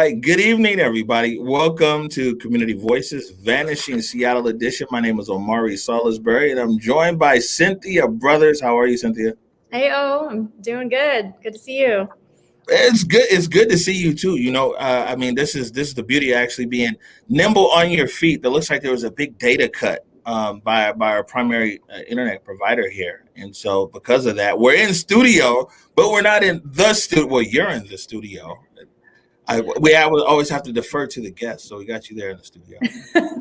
right. Good evening, everybody. Welcome to Community Voices, Vanishing Seattle edition. My name is Omari Salisbury, and I'm joined by Cynthia Brothers. How are you, Cynthia? Hey, I'm doing good. Good to see you. It's good. It's good to see you too. This is the beauty of actually being nimble on your feet. It looks like there was a big data cut by our primary internet provider here, and so because of that, we're in studio, but we're not in the studio. Well, you're in the studio. I would always have to defer to the guests, so we got you there in the studio.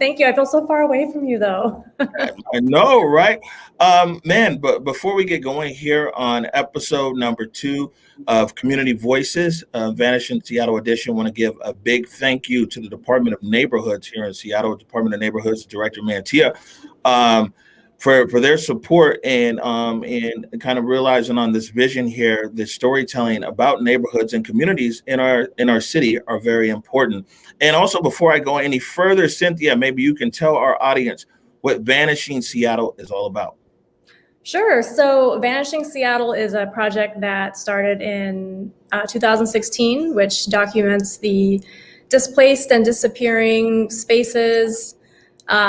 Thank you. I feel so far away from you, though. I know, right? But before we get going here on episode number 2 of Community Voices, Vanishing Seattle edition, I want to give a big thank you to the Department of Neighborhoods here in Seattle, Department of Neighborhoods Director Mantia, for their support and kind of realizing on this vision here, the storytelling about neighborhoods and communities in our city are very important. And also, before I go any further, Cynthia, maybe you can tell our audience what Vanishing Seattle is all about. Sure. So Vanishing Seattle is a project that started in 2016, which documents the displaced and disappearing spaces,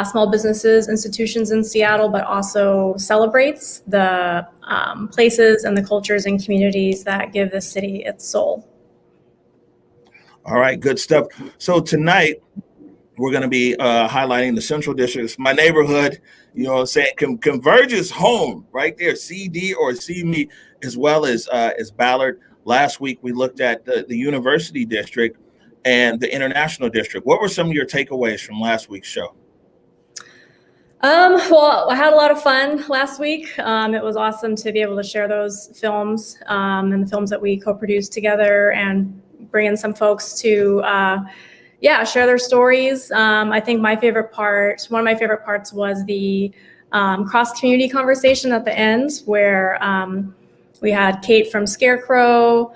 small businesses, institutions in Seattle, but also celebrates the places and the cultures and communities that give the city its soul. All right, good stuff. So tonight, we're going to be highlighting the Central District. It's my neighborhood, you know what I'm saying? Converge is home right there, CD or see me, as well as Ballard. Last week, we looked at the University District and the International District. What were some of your takeaways from last week's show? Well, I had a lot of fun last week. It was awesome to be able to share those films and the films that we co-produced together and bring in some folks to share their stories. I think one of my favorite parts was the cross-community conversation at the end where we had Kate from Scarecrow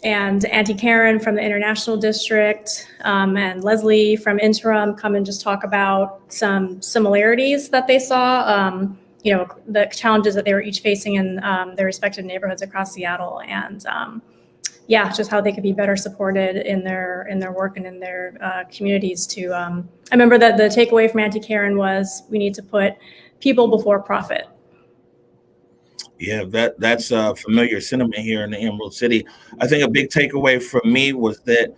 and Auntie Karen from the International District and Leslie from Interim come and just talk about some similarities that they saw, the challenges that they were each facing in their respective neighborhoods across Seattle, and just how they could be better supported in their work and in their communities. I remember that the takeaway from Auntie Karen was we need to put people before profit. Yeah, that's a familiar sentiment here in the Emerald City. I think a big takeaway from me was that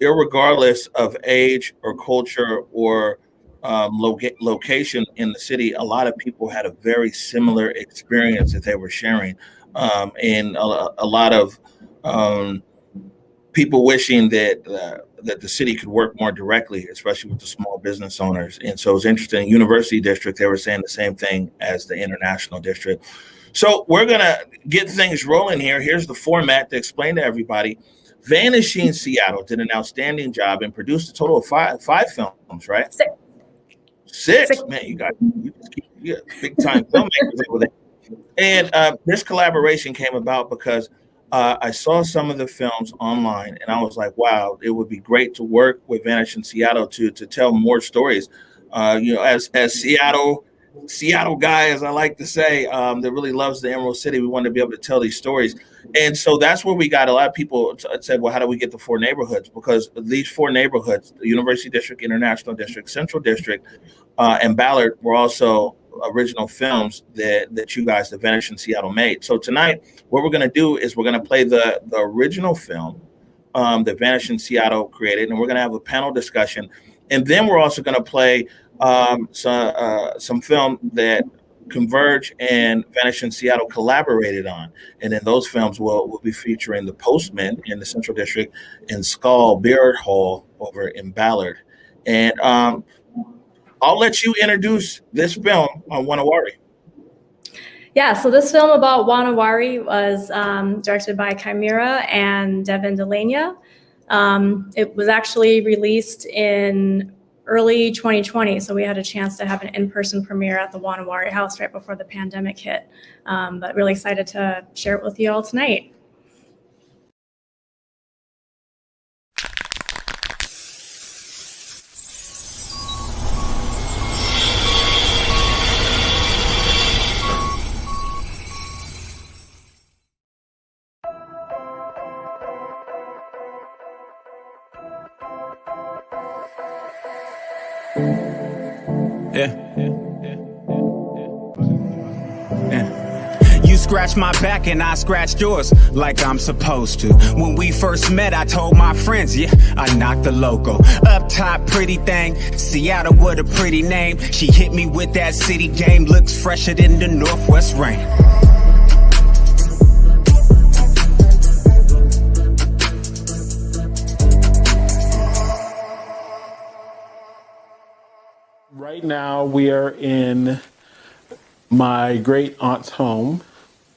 irregardless of age or culture or location in the city, a lot of people had a very similar experience that they were sharing. And a lot of people wishing that the city could work more directly, especially with the small business owners. And so it's interesting. University District, they were saying the same thing as the International District. So we're going to get things rolling here. Here's the format to explain to everybody. Vanishing Seattle did an outstanding job and produced a total of five films, right? Six. Man, you big time filmmakers over there. And this collaboration came about because I saw some of the films online and I was like, wow, it would be great to work with Vanishing Seattle to tell more stories. As Seattle guy, as I like to say, that really loves the Emerald City, we want to be able to tell these stories. And so that's where we got a lot of people said, well, how do we get the 4 neighborhoods? Because these 4 neighborhoods, the University District, International District, Central District, and Ballard were also original films that you guys, the Vanishing Seattle, made. So tonight, what we're going to do is we're going to play the original film that Vanishing Seattle created, and we're going to have a panel discussion. And then we're also going to play some film that Converge and Vanishing Seattle collaborated on. And then those films will be featuring The Postman in the Central District and Skull Beard Hall over in Ballard. And I'll let you introduce this film on Wanawari. Yeah, so this film about Wanawari was directed by Chimera and Devin Delania. It was actually released in early 2020, so we had a chance to have an in-person premiere at the Wanawari House right before the pandemic hit. But really excited to share it with you all tonight. You scratched my back and I scratched yours like I'm supposed to. When we first met, I told my friends, yeah, I knocked the logo. Up top, pretty thing, Seattle, what a pretty name. She hit me with that city game, looks fresher than the Northwest rain. Right now, we are in my great aunt's home,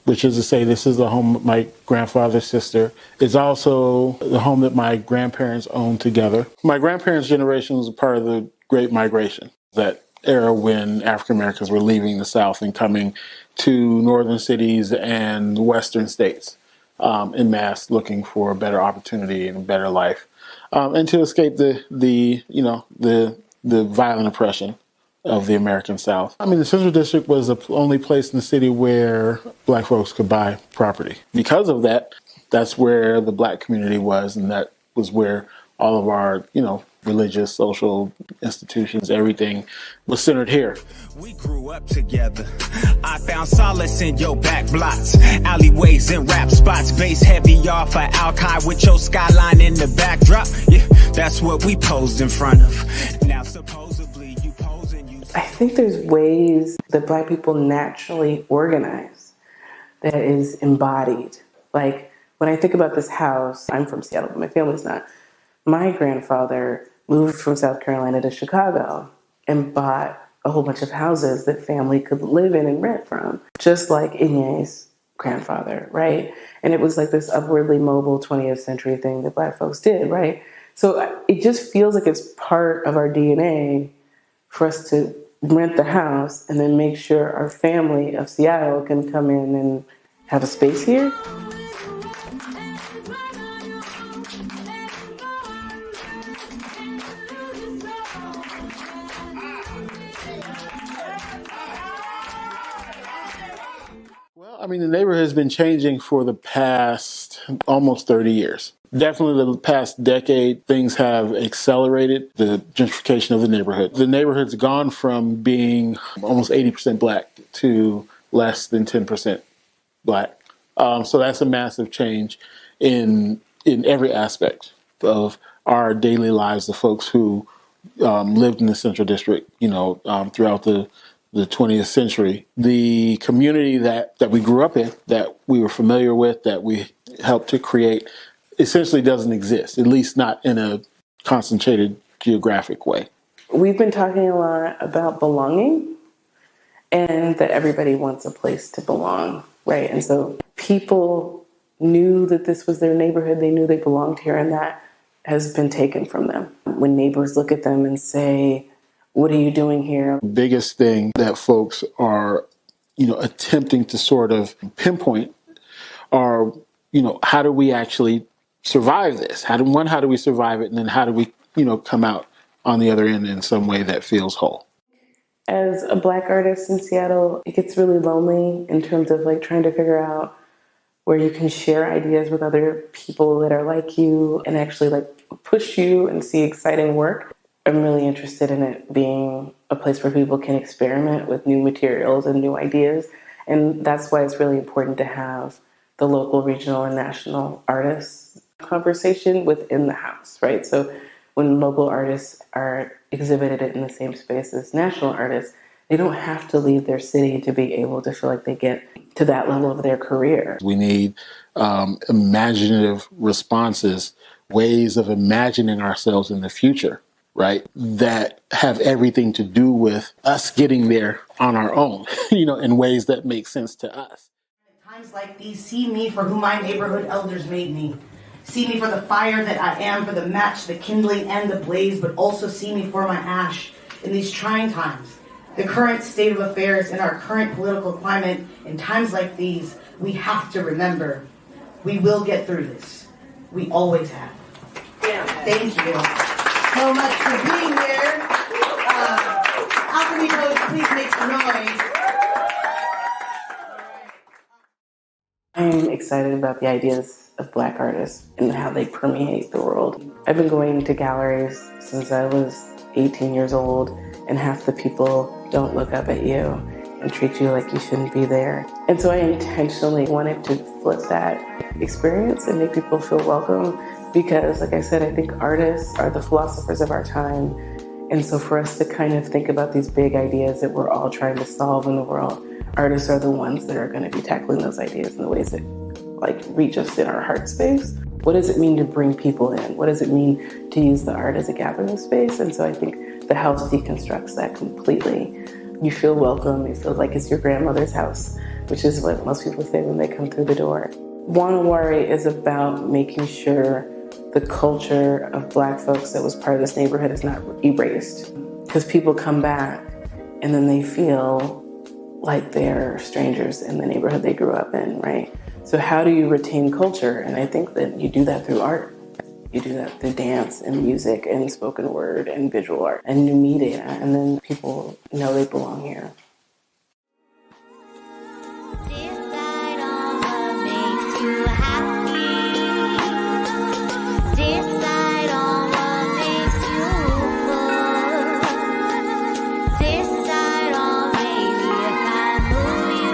which is to say, this is the home of my grandfather's sister. It's also the home that my grandparents owned together. My grandparents' generation was a part of the Great Migration, that era when African Americans were leaving the South and coming to northern cities and western states en masse, looking for a better opportunity and a better life, and to escape the violent oppression of the American South. I mean, the Central District was the only place in the city where Black folks could buy property. Because of that, that's where the Black community was, and that was where all of our, religious, social institutions, everything was centered here. We grew up together. I found solace in your back blocks, alleyways and rap spots, bass heavy off of Alki with your skyline in the backdrop. Yeah, that's what we posed in front of. Now supposedly you posing. I think there's ways that Black people naturally organize that is embodied. Like when I think about this house, I'm from Seattle, but my family's not. My grandfather moved from South Carolina to Chicago and bought a whole bunch of houses that family could live in and rent from, just like Inye's grandfather, right? And it was like this upwardly mobile 20th century thing that Black folks did, right? So it just feels like it's part of our DNA for us to rent the house and then make sure our family of Seattle can come in and have a space here. Well, I mean, the neighborhood has been changing for the past almost 30 years. Definitely the past decade, things have accelerated the gentrification of the neighborhood. The neighborhood's gone from being almost 80% Black to less than 10% Black. So that's a massive change in every aspect of our daily lives, the folks who lived in the Central District, throughout the 20th century. The community that we grew up in, that we were familiar with, that we helped to create, essentially doesn't exist, at least not in a concentrated geographic way. We've been talking a lot about belonging and that everybody wants a place to belong, right? And so people knew that this was their neighborhood, they knew they belonged here, and that has been taken from them. When neighbors look at them and say, what are you doing here? The biggest thing that folks are, attempting to sort of pinpoint are, how do we actually survive this? How do we survive it? And then how do we, come out on the other end in some way that feels whole? As a Black artist in Seattle, it gets really lonely in terms of like trying to figure out where you can share ideas with other people that are like you and actually like push you and see exciting work. I'm really interested in it being a place where people can experiment with new materials and new ideas. And that's why it's really important to have the local, regional, and national artists conversation within the house, right? So when local artists are exhibited in the same space as national artists, they don't have to leave their city to be able to feel like they get to that level of their career. We need imaginative responses, ways of imagining ourselves in the future, right? That have everything to do with us getting there on our own, in ways that make sense to us. At times like these, see me for who my neighborhood elders made me. See me for the fire that I am, for the match, the kindling, and the blaze, but also see me for my ash in these trying times. The current state of affairs in our current political climate, in times like these, we have to remember, we will get through this. We always have. Yeah. Thank you so much for being here. Alchemy Coach, please make some noise. I'm excited about the ideas of Black artists and how they permeate the world. I've been going to galleries since I was 18 years old and half the people don't look up at you and treat you like you shouldn't be there. And so I intentionally wanted to flip that experience and make people feel welcome because, like I said, I think artists are the philosophers of our time. And so for us to kind of think about these big ideas that we're all trying to solve in the world, artists are the ones that are going to be tackling those ideas in the ways that like reach us in our heart space. What does it mean to bring people in? What does it mean to use the art as a gathering space? And so I think the house deconstructs that completely. You feel welcome. You feel like it's your grandmother's house, which is what most people say when they come through the door. Wanawari is about making sure the culture of Black folks that was part of this neighborhood is not erased. Because people come back and then they feel like they're strangers in the neighborhood they grew up in, right? So how do you retain culture? And I think that you do that through art. You do that through dance and music and spoken word and visual art and new media. And then people know they belong here. Decide on what makes you happy. Decide on what makes you full. Decide on maybe if I move you.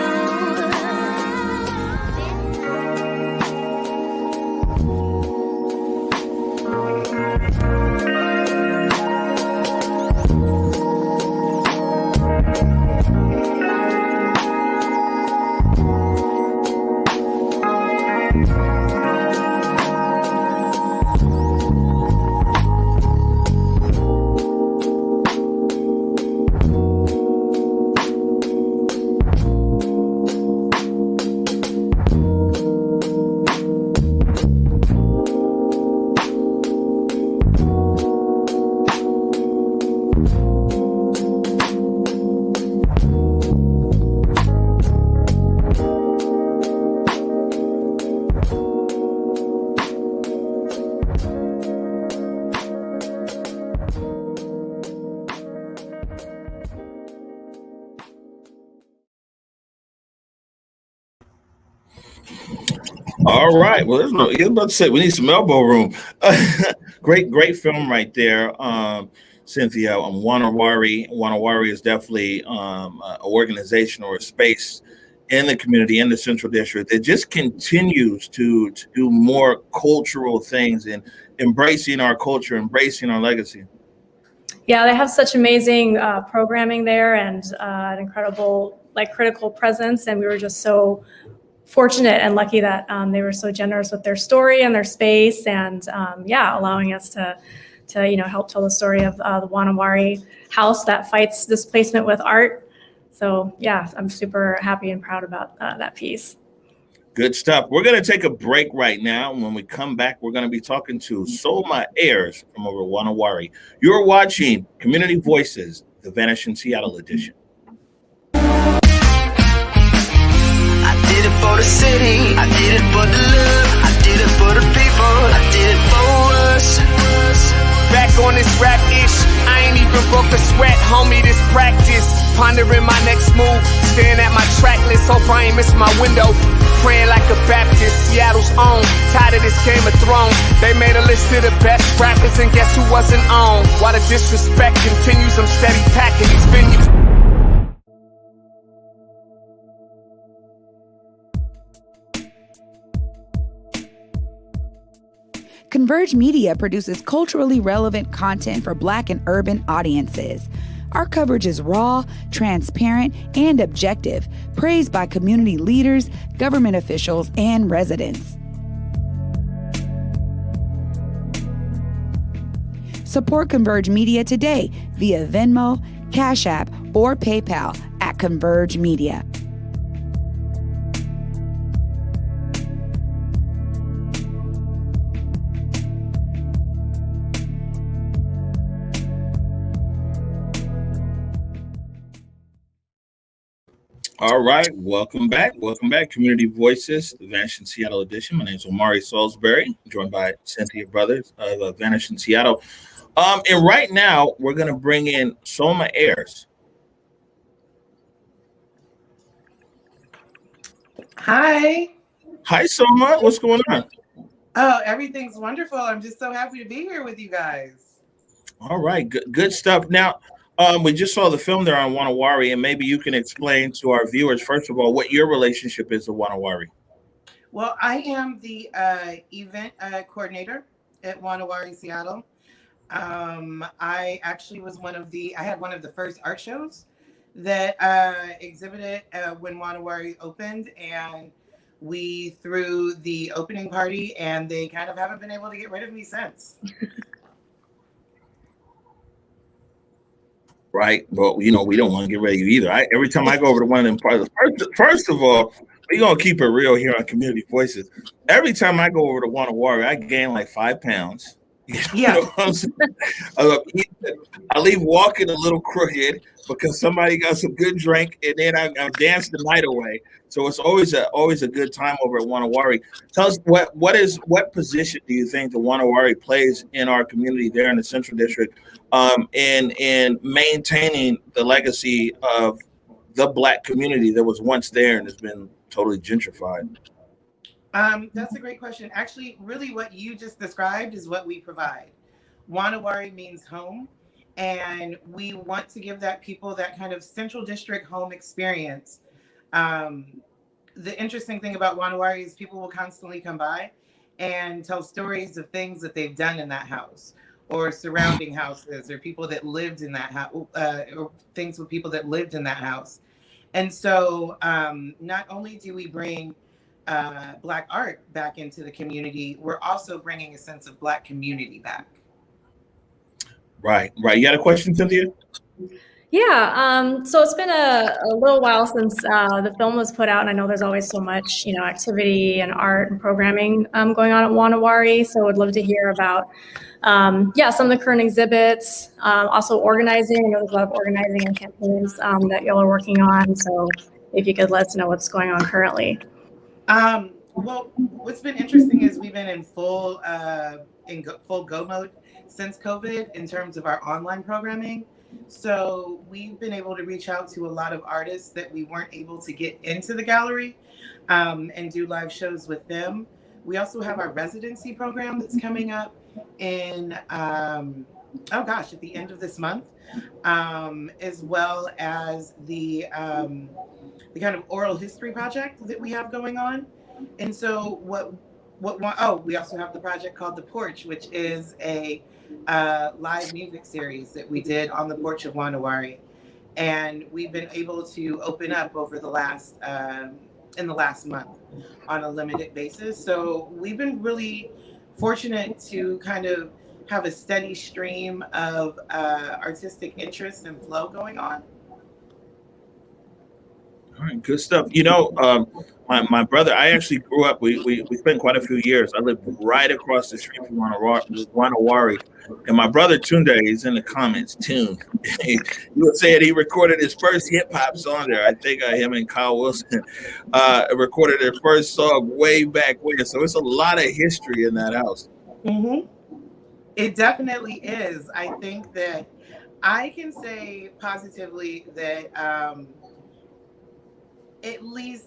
All right. Well, there's no. You're about to say we need some elbow room. Great film right there, Cynthia. Wanawari. Wanawari is definitely an organization or a space in the community in the Central District that just continues to do more cultural things and embracing our culture, embracing our legacy. Yeah, they have such amazing programming there and an incredible, like, critical presence. And we were just so fortunate and lucky that they were so generous with their story and their space, and allowing us to help tell the story of the Wanawari house that fights displacement with art. So yeah, I'm super happy and proud about that piece. Good stuff. We're going to take a break right now. And when we come back, we're going to be talking to Soma Ayers from over Wanawari. You're watching Community Voices, the Vanishing Seattle edition. I did it for the city, I did it for the love, I did it for the people, I did it for us. Back on this rap ish, I ain't even broke a sweat, homie, this practice. Pondering my next move, staring at my track list, hope I ain't miss my window. Praying like a Baptist, Seattle's own, tired of this Game of Thrones. They made a list of the best rappers and guess who wasn't on? While the disrespect continues, I'm steady packing these venues. Converge Media produces culturally relevant content for Black and urban audiences. Our coverage is raw, transparent, and objective, praised by community leaders, government officials, and residents. Support Converge Media today via Venmo, Cash App, or PayPal at Converge Media. All right, welcome back. Welcome back, Community Voices, the Vanishing Seattle edition. My name is Omari Salisbury, joined by Cynthia Brothers of Vanishing Seattle. And right now, we're going to bring in Soma Ayers. Hi. Hi, Soma. What's going on? Oh, everything's wonderful. I'm just so happy to be here with you guys. All right, good stuff. Now, we just saw the film there on Wanawari, and maybe you can explain to our viewers, first of all, what your relationship is to Wanawari. Well, I am the event coordinator at Wanawari Seattle. I actually was I had one of the first art shows that exhibited when Wanawari opened, and we threw the opening party, and they kind of haven't been able to get rid of me since. Right. Well, you know, we don't want to get rid of you either. Every time I go over to one of them parties, first of all, we're going to keep it real here on Community Voices. Every time I go over to Wanawari, I gain like 5 pounds. Yeah. Know what I'm saying? I leave walking a little crooked because somebody got some good drink, and then I dance the night away. So it's always a good time over at Wanawari. Tell us what position do you think the Wanawari plays in our community there in the Central District, in maintaining the legacy of the Black community that was once there and has been totally gentrified? That's a great question. Actually, really what you just described is what we provide. Wanawari means home, and we want to give people that kind of Central District home experience. The interesting thing about Wanawari is people will constantly come by and tell stories of things that they've done in that house, or surrounding houses, or people that lived in that house, or things with people that lived in that house. And so not only do we bring Black art back into the community, we're also bringing a sense of Black community back. Right. You got a question, Cynthia? Yeah, so it's been a little while since the film was put out, and I know there's always so much, activity and art and programming going on at Wanawari. So I'd love to hear about, some of the current exhibits, also organizing. I know there's a lot of organizing and campaigns that y'all are working on. So if you could let us know what's going on currently. Well, what's been interesting is we've been in full go mode since COVID in terms of our online programming. So we've been able to reach out to a lot of artists that we weren't able to get into the gallery and do live shows with them. We also have our residency program that's coming up in, at the end of this month, as well as the kind of oral history project that we have going on. And so we also have the project called The Porch, which is a live music series that we did on the porch of Wanawari. And we've been able to open up over in the last month on a limited basis. So we've been really fortunate to kind of have a steady stream of artistic interest and flow going on. All right, good stuff. My brother, I actually grew up, we spent quite a few years. I lived right across the street from Wanawari. And my brother Tunde is in the comments, Tune. He was saying he recorded his first hip hop song there. I think him and Kyle Wilson recorded their first song way back when. So it's a lot of history in that house. Mm-hmm. It definitely is. I think that I can say positively that at least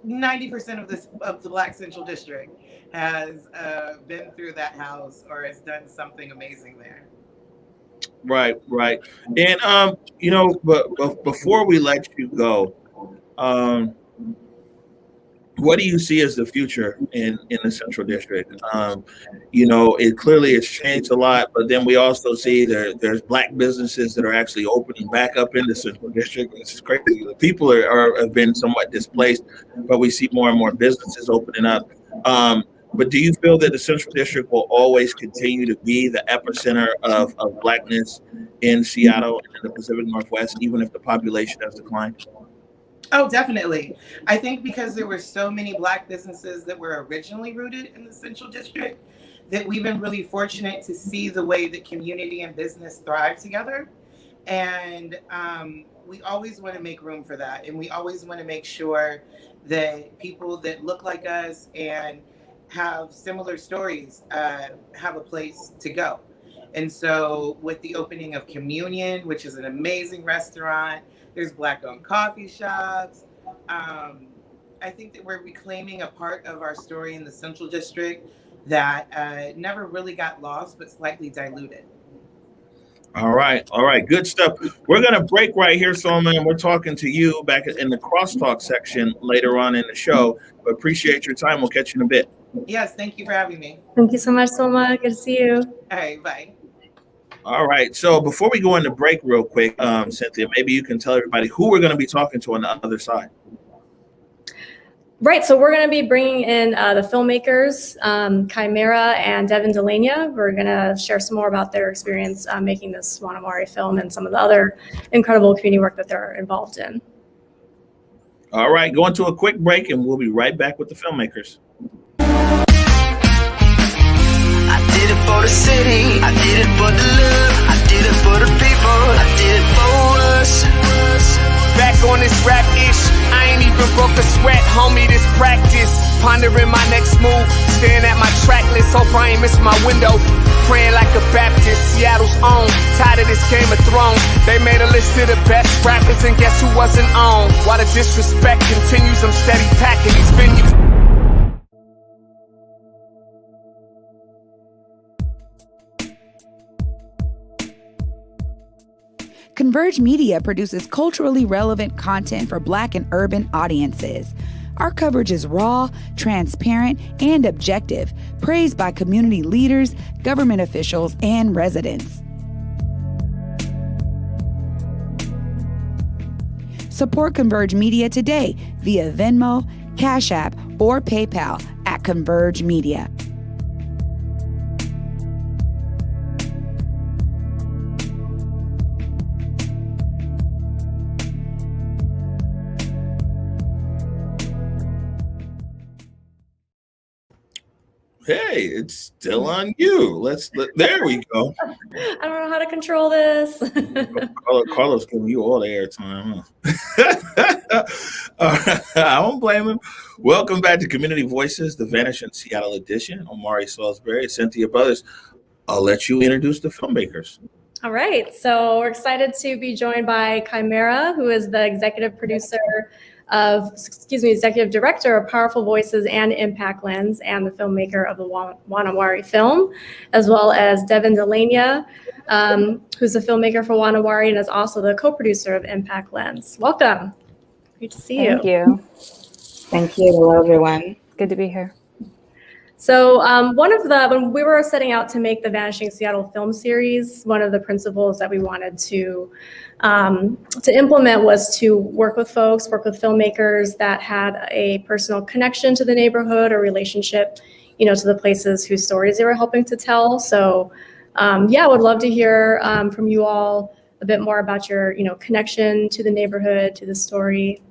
90% of the Black Central District has been through that house or has done something amazing there. Right. And but before we let you go, what do you see as the future in the Central District? It clearly has changed a lot, but then we also see there's Black businesses that are actually opening back up in the Central District. This is crazy. The people have been somewhat displaced, but we see more and more businesses opening up. But do you feel that the Central District will always continue to be the epicenter of Blackness in Seattle and in the Pacific Northwest, even if the population has declined? Oh, definitely. I think because there were so many Black businesses that were originally rooted in the Central District, that we've been really fortunate to see the way that community and business thrive together. And we always want to make room for that. And we always want to make sure that people that look like us and have similar stories have a place to go. And so with the opening of Communion, which is an amazing restaurant, there's Black-owned coffee shops. I think that we're reclaiming a part of our story in the Central District that never really got lost, but slightly diluted. All right. All right. Good stuff. We're going to break right here, Solomon, and we're talking to you back in the crosstalk section later on in the show. But appreciate your time. We'll catch you in a bit. Yes, thank you for having me. Thank you so much, Soma. Good to see you. All right, bye. All right. So before we go into break real quick, Cynthia, maybe you can tell everybody who we're going to be talking to on the other side. Right, so we're going to be bringing in the filmmakers, Chimera and Devin Delania. We're going to share some more about their experience making this Wanawari film and some of the other incredible community work that they're involved in. All right, going to a quick break, and we'll be right back with the filmmakers. I did it for the city, I did it for the love, I did it for the people, I did it for us. Back on this rap ish, I ain't even broke a sweat, homie, this practice. Pondering my next move, staring at my track list, hope I ain't missing my window. Praying like a Baptist, Seattle's own. Tired of this Game of Thrones. They made a list of the best rappers, and guess who wasn't on? While the disrespect continues, I'm steady packing these venues. Converge Media produces culturally relevant content for Black and urban audiences. Our coverage is raw, transparent, and objective, praised by community leaders, government officials, and residents. Support Converge Media today via Venmo, Cash App, or PayPal at Converge Media. Hey, it's still on you. There we go. I don't know how to control this. Carlos giving you all the airtime, huh? I won't blame him. Welcome back to Community Voices, the Vanishing Seattle edition. Omari Salisbury, Cynthia Brothers. I'll let you introduce the filmmakers. All right, so we're excited to be joined by Chimera, who is the executive director of Powerful Voices and Impact Lens, and the filmmaker of the Wanawari film, as well as Devin Delania, who's a filmmaker for Wanawari and is also the co-producer of Impact Lens. Welcome. Great to see you. Thank you. Thank you. Hello, everyone. Good to be here. So when we were setting out to make the Vanishing Seattle film series, one of the principles that we wanted to implement was to work with filmmakers that had a personal connection to the neighborhood or relationship, to the places whose stories they were helping to tell. So, I would love to hear from you all a bit more about your, connection to the neighborhood, to the story.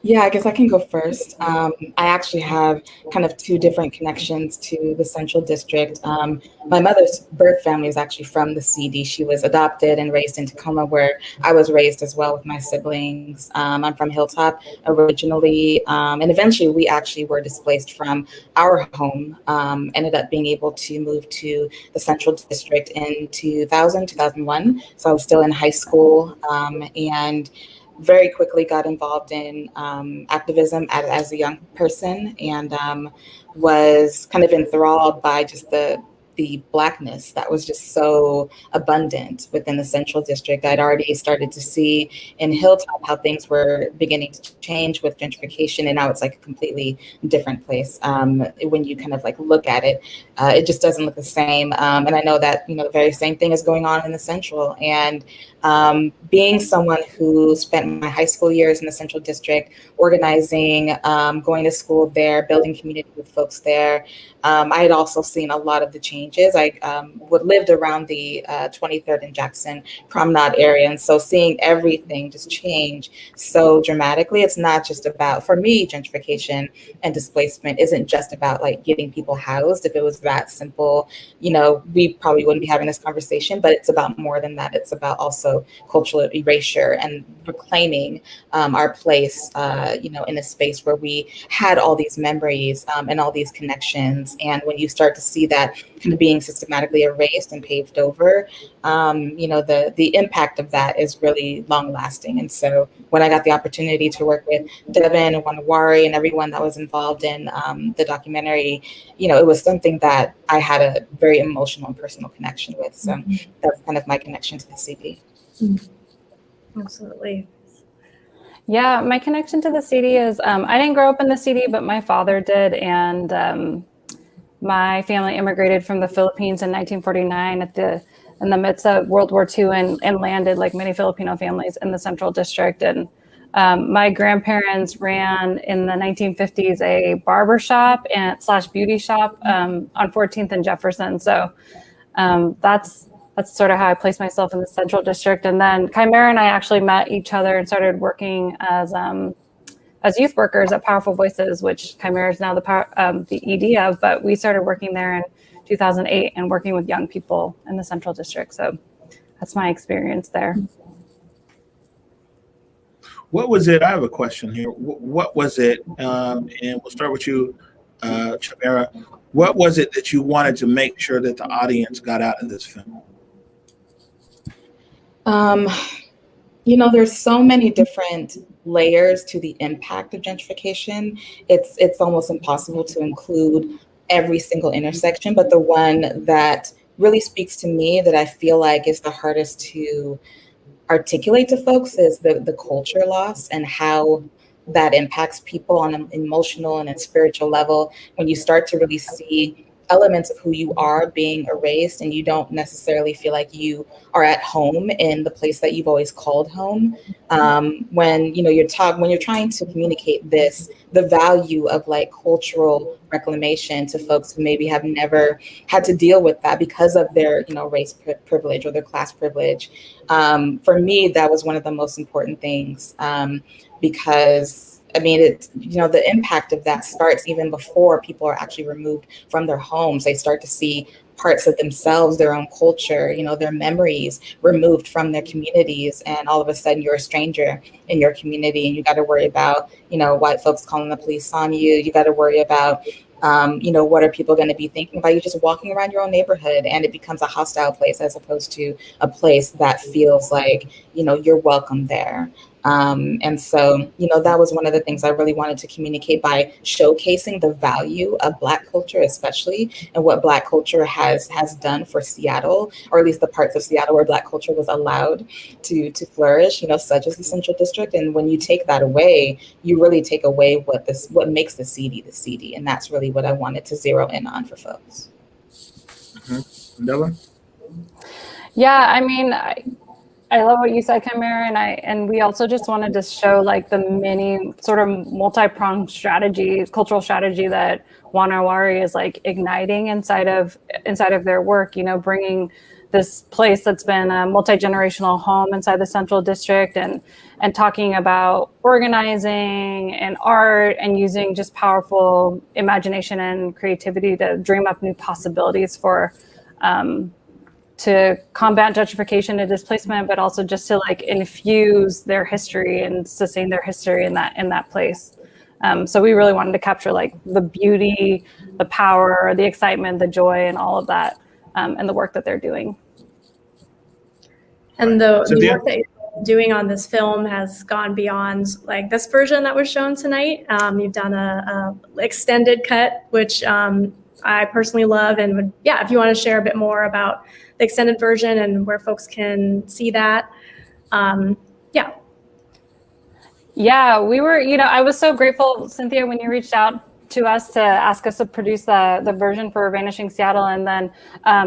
Yeah, I guess I can go first. I actually have kind of two different connections to the Central District. My mother's birth family is actually from the CD. She was adopted and raised in Tacoma, where I was raised as well with my siblings. I'm from Hilltop originally, and eventually we actually were displaced from our home, ended up being able to move to the Central District in 2001. So I was still in high school, and very quickly got involved in activism as a young person, and was kind of enthralled by just the Blackness that was just so abundant within the Central District. I'd already started to see in Hilltop how things were beginning to change with gentrification, and now it's like a completely different place. When you kind of like look at it, it just doesn't look the same. And I know that, the very same thing is going on in the Central. And being someone who spent my high school years in the Central District, organizing, going to school there, building community with folks there, I had also seen a lot of the changes. I lived around the 23rd and Jackson Promenade area. And so seeing everything just change so dramatically, it's not just about, for me, gentrification and displacement isn't just about like getting people housed. If it was that simple, we probably wouldn't be having this conversation, but it's about more than that. It's about also cultural erasure and reclaiming our place, in a space where we had all these memories and all these connections. And when you start to see that kind and being systematically erased and paved over, the impact of that is really long lasting. And so when I got the opportunity to work with Devin and Wanawari and everyone that was involved in the documentary, it was something that I had a very emotional and personal connection with. So that's kind of my connection to the CD. Absolutely. Yeah, my connection to the CD is I didn't grow up in the CD, but my father did. And my family immigrated from the Philippines in 1949 in the midst of World War II and landed, like many Filipino families, in the Central District. And my grandparents ran in the 1950s a barber shop and / beauty shop on 14th and Jefferson. So that's sort of how I placed myself in the Central District. And then Chimera and I actually met each other and started working as youth workers at Powerful Voices, which Chimera is now the ED of, but we started working there in 2008 and working with young people in the Central District. So that's my experience there. What was it? I have a question here. What was it? And we'll start with you, Chimera. What was it that you wanted to make sure that the audience got out of this film? There's so many different layers to the impact of gentrification. It's almost impossible to include every single intersection, but the one that really speaks to me that I feel like is the hardest to articulate to folks is the culture loss and how that impacts people on an emotional and a spiritual level when you start to really see elements of who you are being erased and you don't necessarily feel like you are at home in the place that you've always called home. When you're trying to communicate the value of like cultural reclamation to folks who maybe have never had to deal with that because of their race privilege or their class privilege. For me, that was one of the most important things because the impact of that starts even before people are actually removed from their homes. They start to see parts of themselves, their own culture, their memories removed from their communities. And all of a sudden you're a stranger in your community and you got to worry about, white folks calling the police on you. You got to worry about, what are people going to be thinking about you just walking around your own neighborhood, and it becomes a hostile place as opposed to a place that feels like, you're welcome there. And so, that was one of the things I really wanted to communicate by showcasing the value of Black culture, especially, and what Black culture has done for Seattle, or at least the parts of Seattle where Black culture was allowed to flourish, such as the Central District. And when you take that away, you really take away what makes the CD. And that's really what I wanted to zero in on for folks. Devin? Yeah, I love what you said, Chimera, and we also just wanted to show like the many sort of multi-pronged cultural strategy that Wanawari is like igniting inside of their work, bringing this place that's been a multi-generational home inside the Central District and talking about organizing and art and using just powerful imagination and creativity to dream up new possibilities for to combat gentrification and displacement, but also just to like infuse their history and sustain their history in that place. So we really wanted to capture like the beauty, the power, the excitement, the joy, and all of that, and the work that they're doing. And the work that you're doing on this film has gone beyond like this version that was shown tonight. You've done a extended cut, which I personally love, and if you want to share a bit more about the extended version and where folks can see that. Yeah, we were, I was so grateful, Cynthia, when you reached out to us to ask us to produce the version for Vanishing Seattle. And then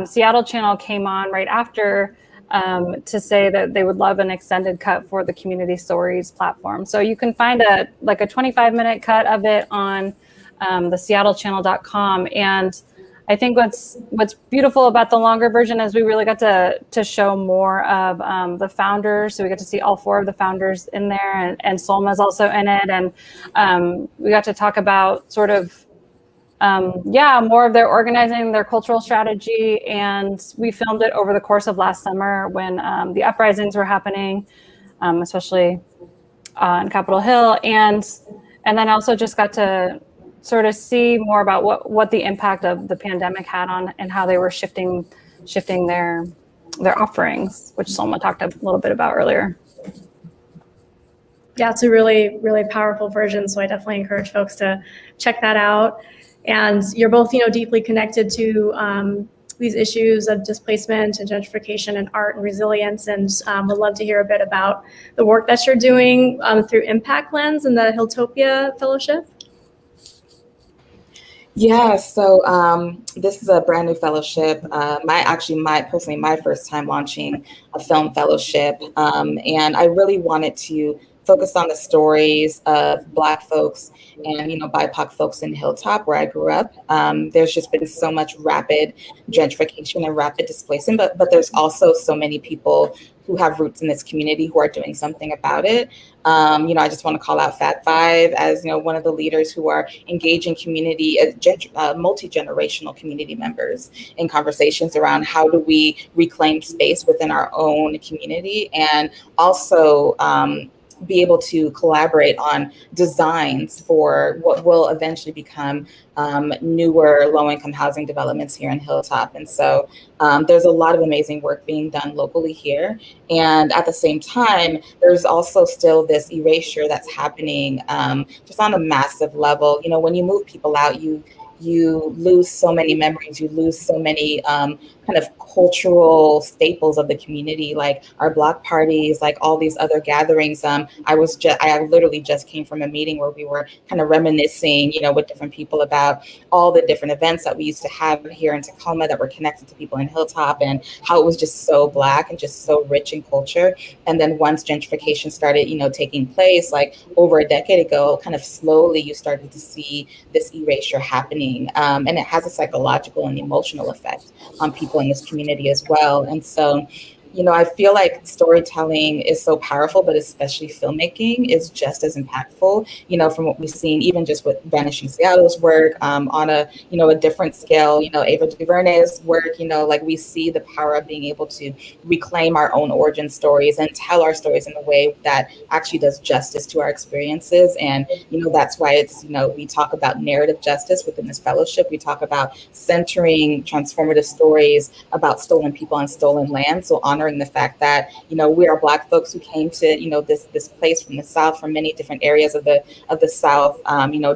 Seattle Channel came on right after to say that they would love an extended cut for the Community Stories platform. So you can find a 25-minute cut of it on the seattlechannel.com. And I think what's beautiful about the longer version is we really got to show more of the founders. So we got to see all 4 of the founders in there, and Solma's also in it. And we got to talk about sort of, more of their organizing, their cultural strategy. And we filmed it over the course of last summer when the uprisings were happening, especially on Capitol Hill. And then also just got to sort of see more about what the impact of the pandemic had on and how they were shifting their offerings, which Solma talked a little bit about earlier. Yeah, it's a really, really powerful version. So I definitely encourage folks to check that out. And you're both, deeply connected to these issues of displacement and gentrification and art and resilience. And would love to hear a bit about the work that you're doing through Impact Lens and the Hilltopia Fellowship. Yeah, so this is a brand new fellowship. My first time launching a film fellowship. And I really wanted to focus on the stories of Black folks and, BIPOC folks in Hilltop, where I grew up. There's just been so much rapid gentrification and rapid displacement, but there's also so many people who have roots in this community who are doing something about it. I just want to call out Fat Five as, one of the leaders who are engaging community, multi-generational community members in conversations around how do we reclaim space within our own community, and also be able to collaborate on designs for what will eventually become newer low-income housing developments here in Hilltop. And so there's a lot of amazing work being done locally here. And at the same time, there's also still this erasure that's happening just on a massive level. When you move people out, you lose so many memories, you lose so many kind of cultural staples of the community, like our block parties, like all these other gatherings. I literally just came from a meeting where we were kind of reminiscing, with different people about all the different events that we used to have here in Tacoma that were connected to people in Hilltop, and how it was just so Black and just so rich in culture. And then once gentrification started, taking place, like over a decade ago, kind of slowly you started to see this erasure happening. And it has a psychological and emotional effect on people in this community as well. And so, I feel like storytelling is so powerful, but especially filmmaking is just as impactful, from what we've seen, even just with Vanishing Seattle's work on a different scale, Ava DuVernay's work, like we see the power of being able to reclaim our own origin stories and tell our stories in a way that actually does justice to our experiences. And, that's why it's, we talk about narrative justice within this fellowship. We talk about centering transformative stories about stolen people and stolen land. So honoring the fact that we are Black folks who came to this place from the South, from many different areas of the South,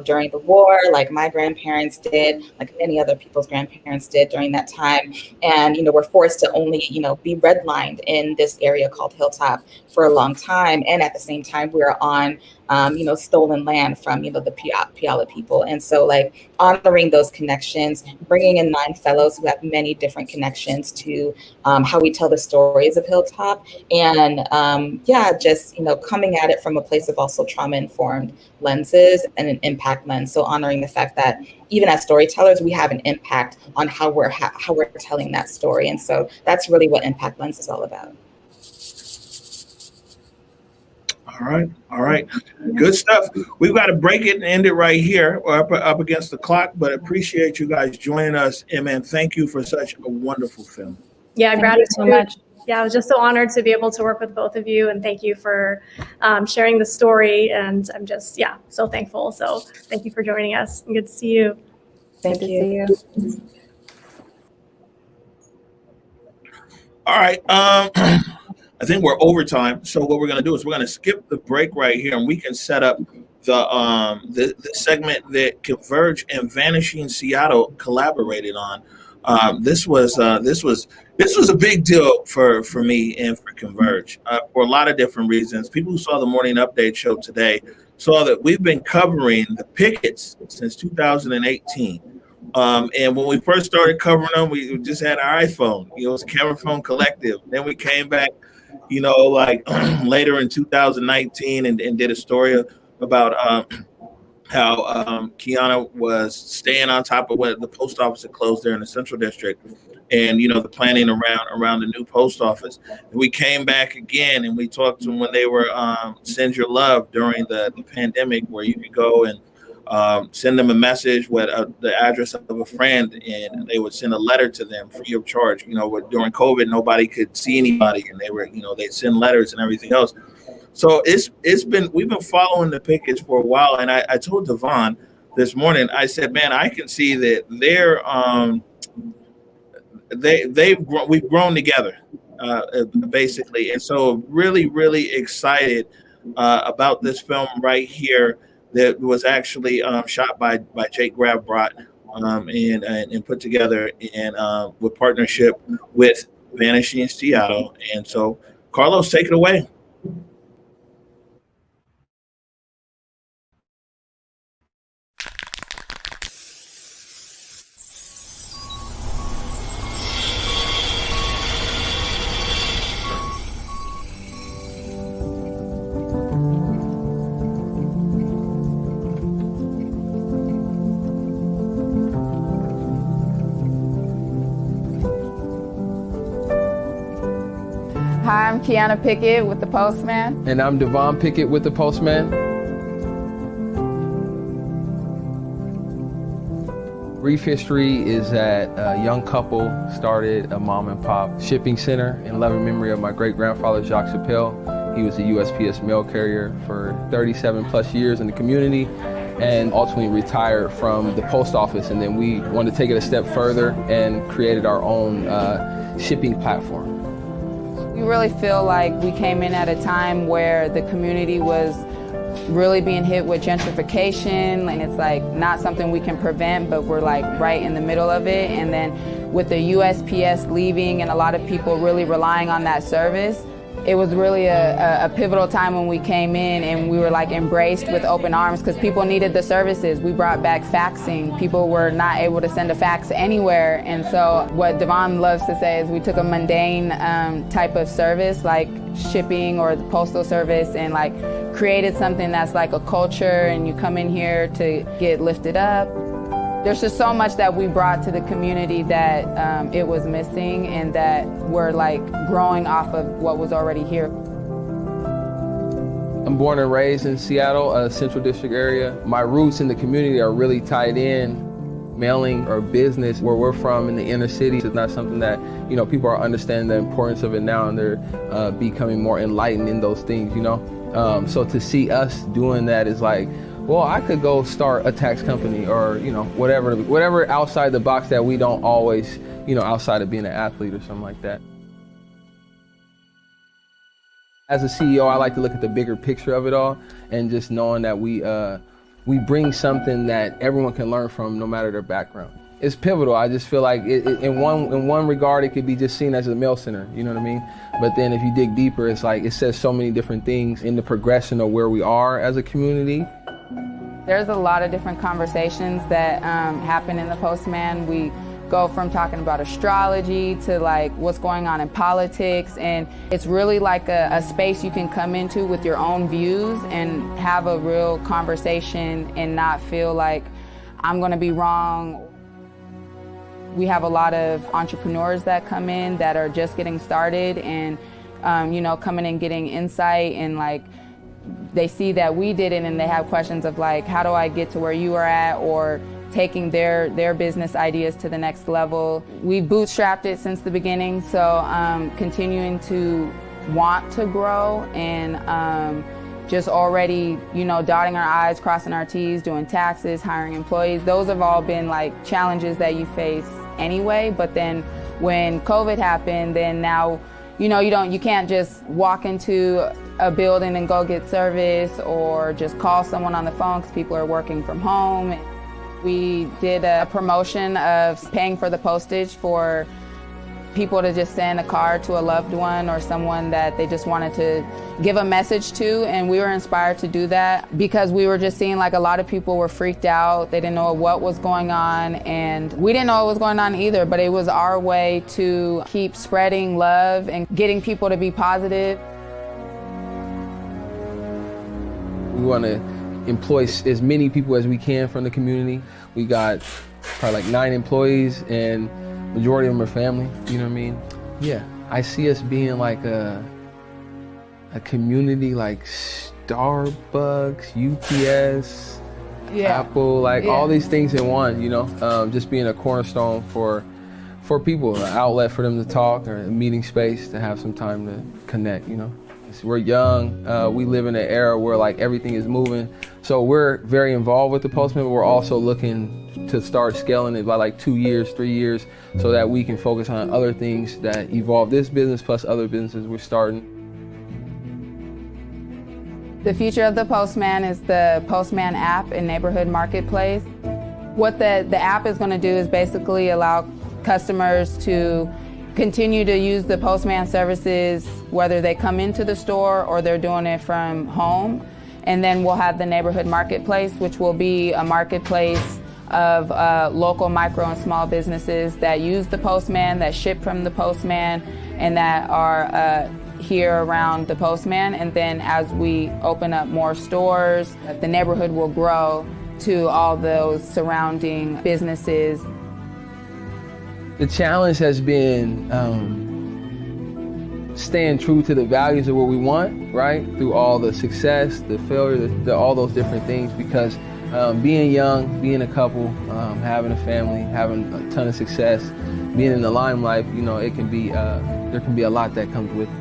during the war, like my grandparents did, like many other people's grandparents did during that time, and we're forced to only be redlined in this area called Hilltop for a long time, and at the same time we're on stolen land from, the Puyallup people. And so like honoring those connections, bringing in 9 fellows who have many different connections to how we tell the stories of Hilltop. And just, coming at it from a place of also trauma-informed lenses and an impact lens. So honoring the fact that even as storytellers, we have an impact on how we're telling that story. And so that's really what Impact Lens is all about. All right. Good stuff. We've got to break it and end it right here. We're up against the clock, but appreciate you guys joining us. And man, thank you for such a wonderful film. Yeah, gratitude so much. Yeah, I was just so honored to be able to work with both of you, and thank you for sharing the story. And I'm just, so thankful. So thank you for joining us. Good to see you. Thank you. All right. I think we're over time. So what we're going to do is we're going to skip the break right here, and we can set up the segment that Converge and Vanishing Seattle collaborated on. This was a big deal for me and for Converge for a lot of different reasons. People who saw the morning update show today saw that we've been covering the pickets since 2018. And when we first started covering them, we just had our iPhone. It was Camera Phone Collective. Then we came back, later in 2019 and did a story about how Kiana was staying on top of what the post office had closed there in the Central District, and the planning around the new post office. And we came back again and we talked to them when they were Send Your Love during the pandemic, where you could go and send them a message with the address of a friend, and they would send a letter to them free of charge. During COVID, nobody could see anybody, and they'd send letters and everything else. So we've been following the pickets for a while, and I told Devon, this morning. I said, man, I can see that we've grown together, basically. And so really, really excited about this film right here that was actually shot by Jake Gravbrot and put together in with partnership with Vanishing Seattle. And so, Carlos, take it away. Hi, I'm Kiana Pickett with The Postman. And I'm Devon Pickett with The Postman. Brief history is that a young couple started a mom and pop shipping center in loving memory of my great grandfather, Jacques Chappelle. He was a USPS mail carrier for 37 plus years in the community and ultimately retired from the post office. And then we wanted to take it a step further and created our own shipping platform. We really feel like we came in at a time where the community was really being hit with gentrification, and it's like not something we can prevent, but we're like right in the middle of it. And then with the USPS leaving and a lot of people really relying on that service, it was really a pivotal time when we came in, and we were like embraced with open arms because people needed the services. We brought back faxing. People were not able to send a fax anywhere. And so what Devon loves to say is we took a mundane type of service like shipping or the postal service and like created something that's like a culture, and you come in here to get lifted up. There's just so much that we brought to the community that it was missing, and that we're like growing off of what was already here. I'm born and raised in Seattle, Central District area. My roots in the community are really tied in. Mailing or business where we're from in the inner city is not something that, you know, people are understanding the importance of it now, and they're becoming more enlightened in those things, you know. So to see us doing that is like, well, I could go start a tax company or, you know, whatever outside the box that we don't always, you know, outside of being an athlete or something like that. As a CEO, I like to look at the bigger picture of it all, and just knowing that we bring something that everyone can learn from no matter their background. It's pivotal. I just feel like in one regard, it could be just seen as a mail center, you know what I mean? But then if you dig deeper, it's like it says so many different things in the progression of where we are as a community. There's a lot of different conversations that happen in the Postman. We go from talking about astrology to like what's going on in politics, and it's really like a space you can come into with your own views and have a real conversation and not feel like I'm gonna be wrong. We have a lot of entrepreneurs that come in that are just getting started and you know, coming and getting insight, and like they see that we did it and they have questions of like, how do I get to where you are at, or taking their business ideas to the next level. We've bootstrapped it since the beginning, so continuing to want to grow and just already, you know, dotting our I's, crossing our T's, doing taxes, hiring employees. Those have all been like challenges that you face anyway, but then when COVID happened, then now, you know, you can't just walk into a building and go get service or just call someone on the phone because people are working from home. We did a promotion of paying for the postage for people to just send a card to a loved one or someone that they just wanted to give a message to, and we were inspired to do that because we were just seeing like a lot of people were freaked out. They didn't know what was going on, and we didn't know what was going on either, but it was our way to keep spreading love and getting people to be positive. We want to employ as many people as we can from the community. We got probably like 9 employees, and majority of them are family, you know what I mean? Yeah, I see us being like a community like Starbucks, UPS, Apple, like all these things in one, you know? Just being a cornerstone for people, an outlet for them to talk, or a meeting space to have some time to connect, you know? We're young, we live in an era where like everything is moving So we're very involved with the Postman, but we're also looking to start scaling it by like 2 years, 3 years, so that we can focus on other things that evolve this business plus other businesses we're starting. The future of the Postman is the Postman app and neighborhood marketplace. What the app is going to do is basically allow customers to continue to use the Postman services whether they come into the store or they're doing it from home. And then we'll have the neighborhood marketplace, which will be a marketplace of local micro and small businesses that use the Postman, that ship from the Postman, and that are here around the Postman. And then as we open up more stores, the neighborhood will grow to all those surrounding businesses. The challenge has been staying true to the values of what we want, right? Through all the success, the failure, all those different things, because being young, being a couple, having a family, having a ton of success, being in the limelight, you know, it can be, there can be a lot that comes with it.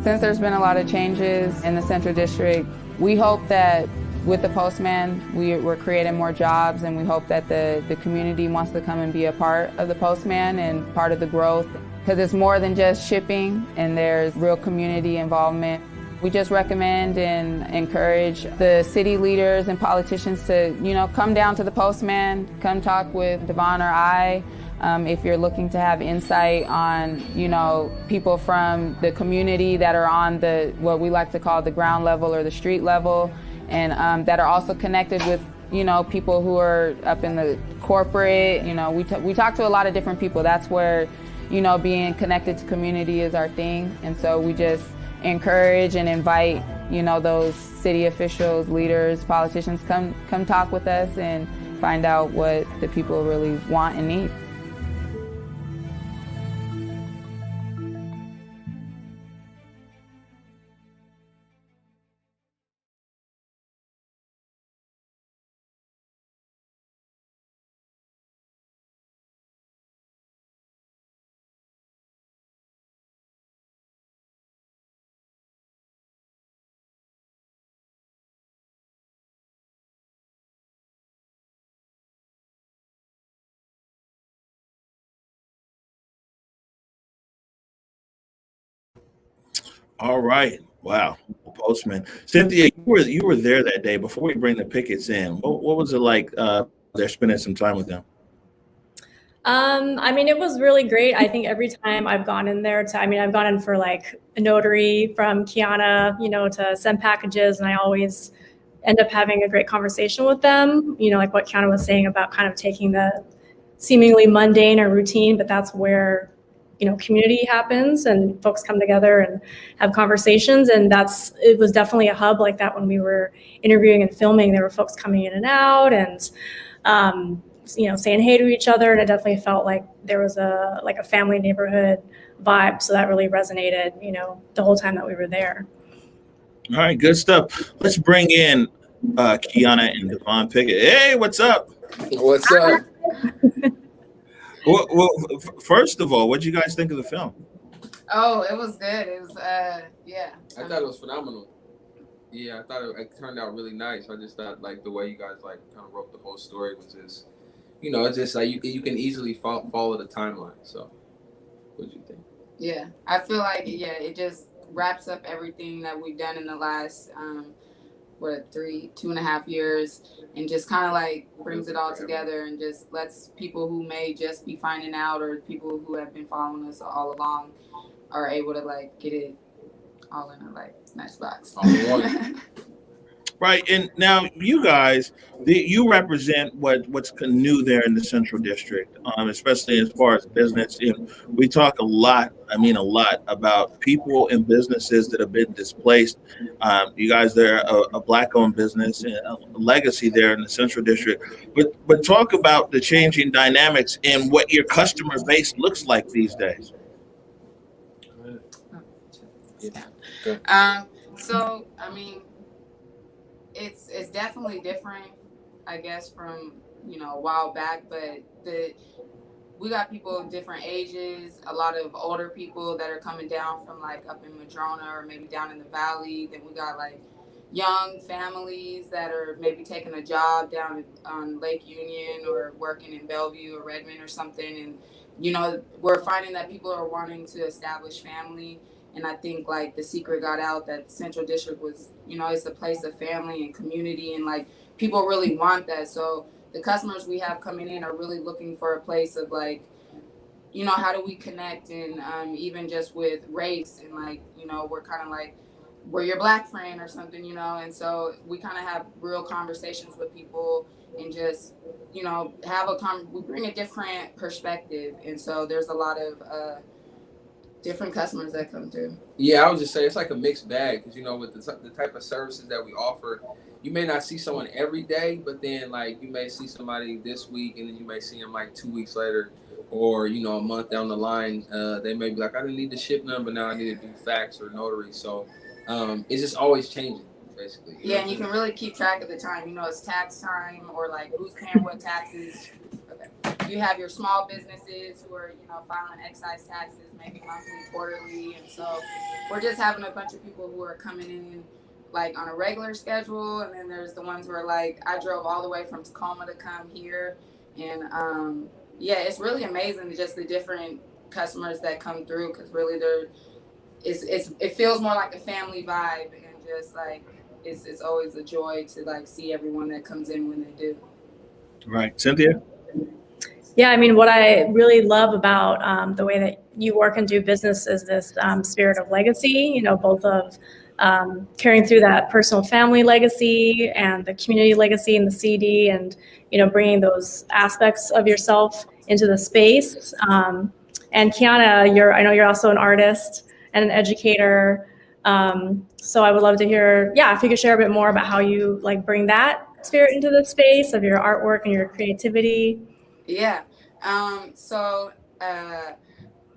Since there's been a lot of changes in the Central District, we hope that with the Postman, we're creating more jobs, and we hope that the community wants to come and be a part of the Postman and part of the growth, because it's more than just shipping, and there's real community involvement. We just recommend and encourage the city leaders and politicians to, you know, come down to the Postman, come talk with Devon or I. If you're looking to have insight on, you know, people from the community that are on the, what we like to call the ground level or the street level, and that are also connected with, you know, people who are up in the corporate, you know, we talk to a lot of different people. That's where, you know, being connected to community is our thing. And so we just encourage and invite, you know, those city officials, leaders, politicians, come talk with us and find out what the people really want and need. All right. Wow. The Postman. Cynthia, you were there that day. Before we bring the pickets in, what was it like there spending some time with them? I mean, it was really great. I think every time I've gone in there I've gone in for like a notary from Kiana, you know, to send packages, and I always end up having a great conversation with them, you know, like what Kiana was saying about kind of taking the seemingly mundane or routine, but that's where, you know, community happens and folks come together and have conversations. And it was definitely a hub like that when we were interviewing and filming. There were folks coming in and out and, you know, saying hey to each other. And it definitely felt like there was a family neighborhood vibe. So that really resonated, you know, the whole time that we were there. All right, good stuff. Let's bring in Kiana and Devon Pickett. Hey, what's up? What's up? Well, first of all, what did you guys think of the film? Oh, it was good. It was, yeah. I thought it was phenomenal. Yeah, I thought it turned out really nice. I just thought like the way you guys like kind of wrote the whole story was just, you know, it's just like you can easily follow the timeline. So, what do you think? Yeah, I feel like it just wraps up everything that we've done in the last 2.5 years, and just kind of like brings it all together and just lets people who may just be finding out or people who have been following us all along are able to like get it all in a like nice box. Right, and now you guys, you represent what's new there in the Central District, especially as far as business. And we talk a lot about people and businesses that have been displaced. You guys, they're a Black-owned business and a legacy there in the Central District. But talk about the changing dynamics and what your customer base looks like these days. So I mean, it's definitely different, I guess, from, you know, a while back, but we got people of different ages, a lot of older people that are coming down from like up in Madrona or maybe down in the valley. Then we got like young families that are maybe taking a job down on Lake Union or working in Bellevue or Redmond or something. And, you know, we're finding that people are wanting to establish family. And I think like the secret got out that Central District was, you know, it's a place of family and community, and like people really want that. So the customers we have coming in are really looking for a place of like, you know, how do we connect, and even just with race, and like, you know, we're kind of like, we're your Black friend or something, you know. And so we kind of have real conversations with people and just, you know, we bring a different perspective. And so there's a lot of different customers that come through. Yeah, I would just say it's like a mixed bag, because, you know, with the type of services that we offer, you may not see someone every day, but then like you may see somebody this week and then you may see them like 2 weeks later, or, you know, a month down the line. They may be like, I didn't need to ship them, but now I need to do fax or notary. So it's just always changing, basically. Yeah, and you can really keep track of the time. You know, it's tax time, or like who's paying what taxes. Okay. You have your small businesses who are, you know, filing excise taxes, maybe monthly, quarterly. And so we're just having a bunch of people who are coming in like on a regular schedule. And then there's the ones who are like, I drove all the way from Tacoma to come here. And yeah, it's really amazing just the different customers that come through, because really it feels more like a family vibe, and just like it's always a joy to like see everyone that comes in when they do. Right. Cynthia? Yeah, I mean, what I really love about the way that you work and do business is this spirit of legacy, you know, both of carrying through that personal family legacy and the community legacy in the CD, and, you know, bringing those aspects of yourself into the space. And Kiana, I know you're also an artist and an educator. So I would love to hear, if you could share a bit more about how you like bring that spirit into the space of your artwork and your creativity. Yeah. So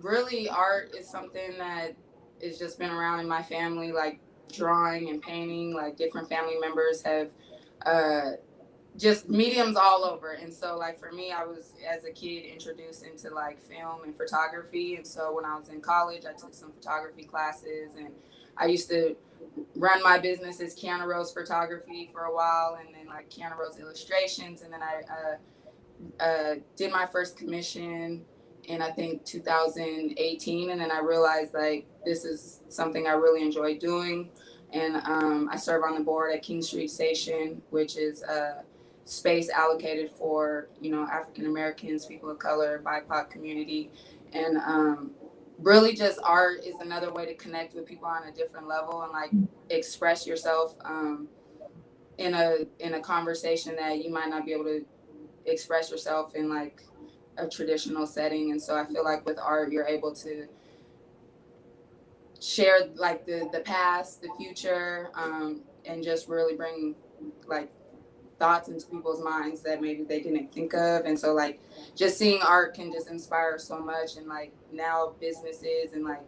really art is something that has just been around in my family, like drawing and painting. Like different family members have just mediums all over. And so like for me, I was as a kid introduced into like film and photography. And so when I was in college, I took some photography classes, and I used to run my business as Kiana Rose Photography for a while, and then like Kiana Rose Illustrations. And then I did my first commission in I think 2018, and then I realized like this is something I really enjoy doing. And I serve on the board at King Street Station, which is a space allocated for, you know, African Americans, people of color, BIPOC community. And really just art is another way to connect with people on a different level and like express yourself in a conversation that you might not be able to express yourself in like a traditional setting. And so I feel like with art, you're able to share like the past, the future, and just really bring like thoughts into people's minds that maybe they didn't think of. And so like just seeing art can just inspire so much. And like now businesses and like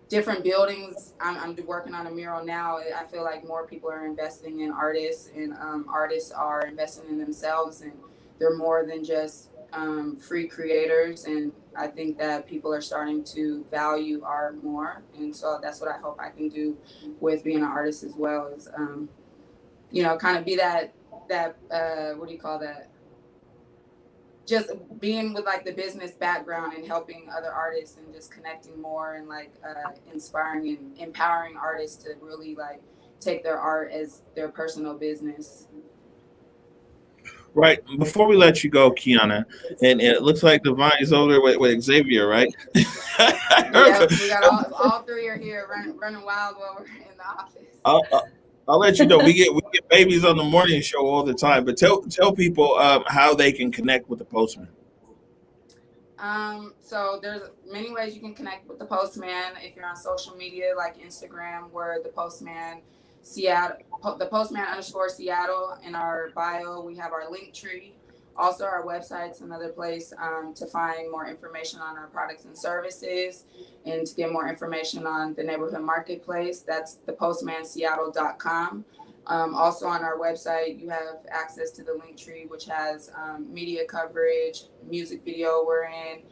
different buildings, I'm working on a mural now. I feel like more people are investing in artists, and artists are investing in themselves, and they're more than just free creators. And I think that people are starting to value art more. And so that's what I hope I can do with being an artist as well, is, you know, kind of be that what do you call that? Just being with like the business background and helping other artists and just connecting more and like inspiring and empowering artists to really like take their art as their personal business. Right. Before we let you go, Kiana, and it looks like Devon is over there with Xavier, right? Yeah, we got all three are here running wild while we're in the office. I'll let you know. We get babies on the morning show all the time, but tell people how they can connect with the Postman. So there's many ways you can connect with the Postman. If you're on social media like Instagram, we're the Postman Seattle, the Postman _Seattle. In our bio, we have our link tree. Also, our website's another place to find more information on our products and services, and to get more information on the neighborhood marketplace. That's thepostmanseattle.com. Also on our website, you have access to the link tree, which has media coverage, music video we're in.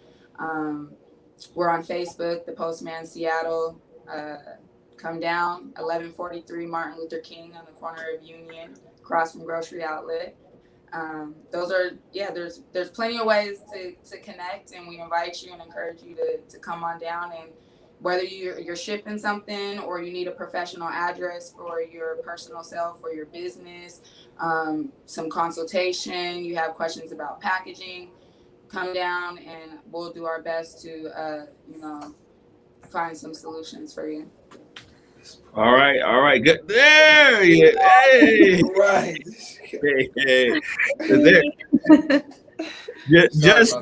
We're on Facebook, The Postman Seattle. come down 1143 Martin Luther King on the corner of Union, across from Grocery Outlet. Those are, there's plenty of ways to connect, and we invite you and encourage you to come on down. And whether you're shipping something or you need a professional address for your personal self or your business, some consultation, you have questions about packaging, come down and we'll do our best to, find some solutions for you. All right, good. There you hey. Right. Hey. There. Just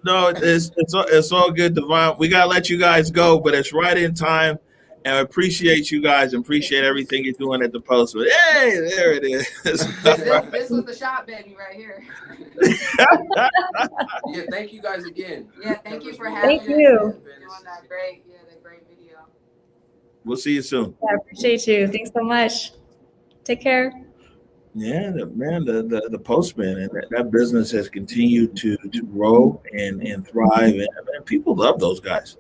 no, it's all good, Devon. We gotta let you guys go, but it's right in time. And I appreciate you guys and appreciate everything you're doing at the Post. But hey, there it is. This was the shot, baby, right here. Yeah, thank you guys again. Yeah, thank you for having us. Thank you. Doing that great video. We'll see you soon. I appreciate you. Thanks so much. Take care. Yeah, the Postman and that business has continued to grow and thrive, and people love those guys.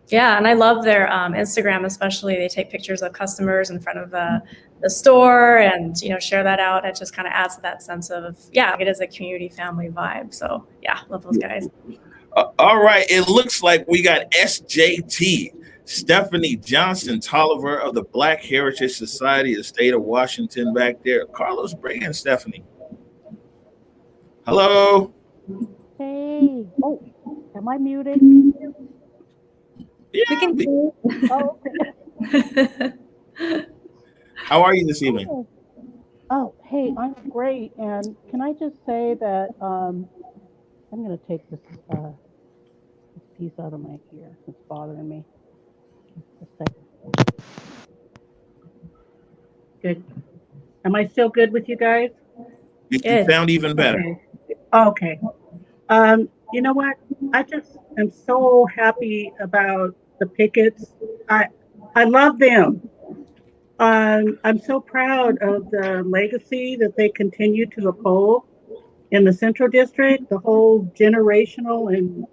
Yeah, and I love their Instagram, especially. They take pictures of customers in front of the store and share that out. It just kind of adds to that sense of it is a community family vibe. So yeah, love those guys. All right, it looks like we got SJT. Stephanie Johnson Tolliver of the Black Heritage Society of the State of Washington back there. Carlos, bring in Stephanie. Hello. Hey. Oh, am I muted? Yeah, we can see. Oh, okay. How are you this evening? Oh, hey, I'm great. And can I just say that I'm going to take this piece out of my ear. It's bothering me. A second. Good. Am I still good with you guys? You sound even better. Okay. You know what? I just am so happy about the pickets. I love them. I'm so proud of the legacy that they continue to uphold in the Central District, the whole generational and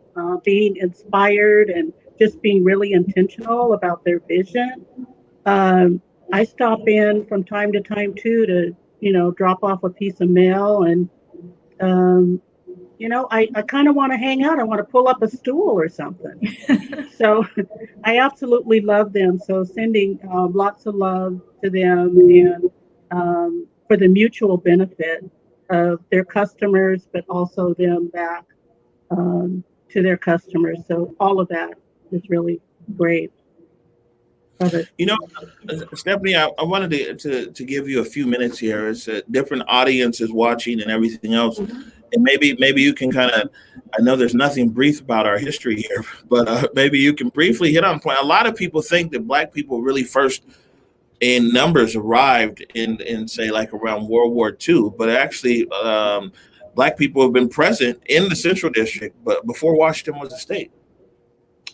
being inspired and just being really intentional about their vision. I stop in from time to time too to, drop off a piece of mail and, I kind of want to hang out. I want to pull up a stool or something. So I absolutely love them. So sending lots of love to them and for the mutual benefit of their customers, but also them back to their customers. So all of that is really great. Love it. Stephanie, I wanted to give you a few minutes here. It's a different audience is watching and everything else. And maybe you can kind of, I know there's nothing brief about our history here, but maybe you can briefly hit on point. A lot of people think that Black people really first in numbers arrived in say like around World War II, but actually Black people have been present in the Central District, but before Washington was a state.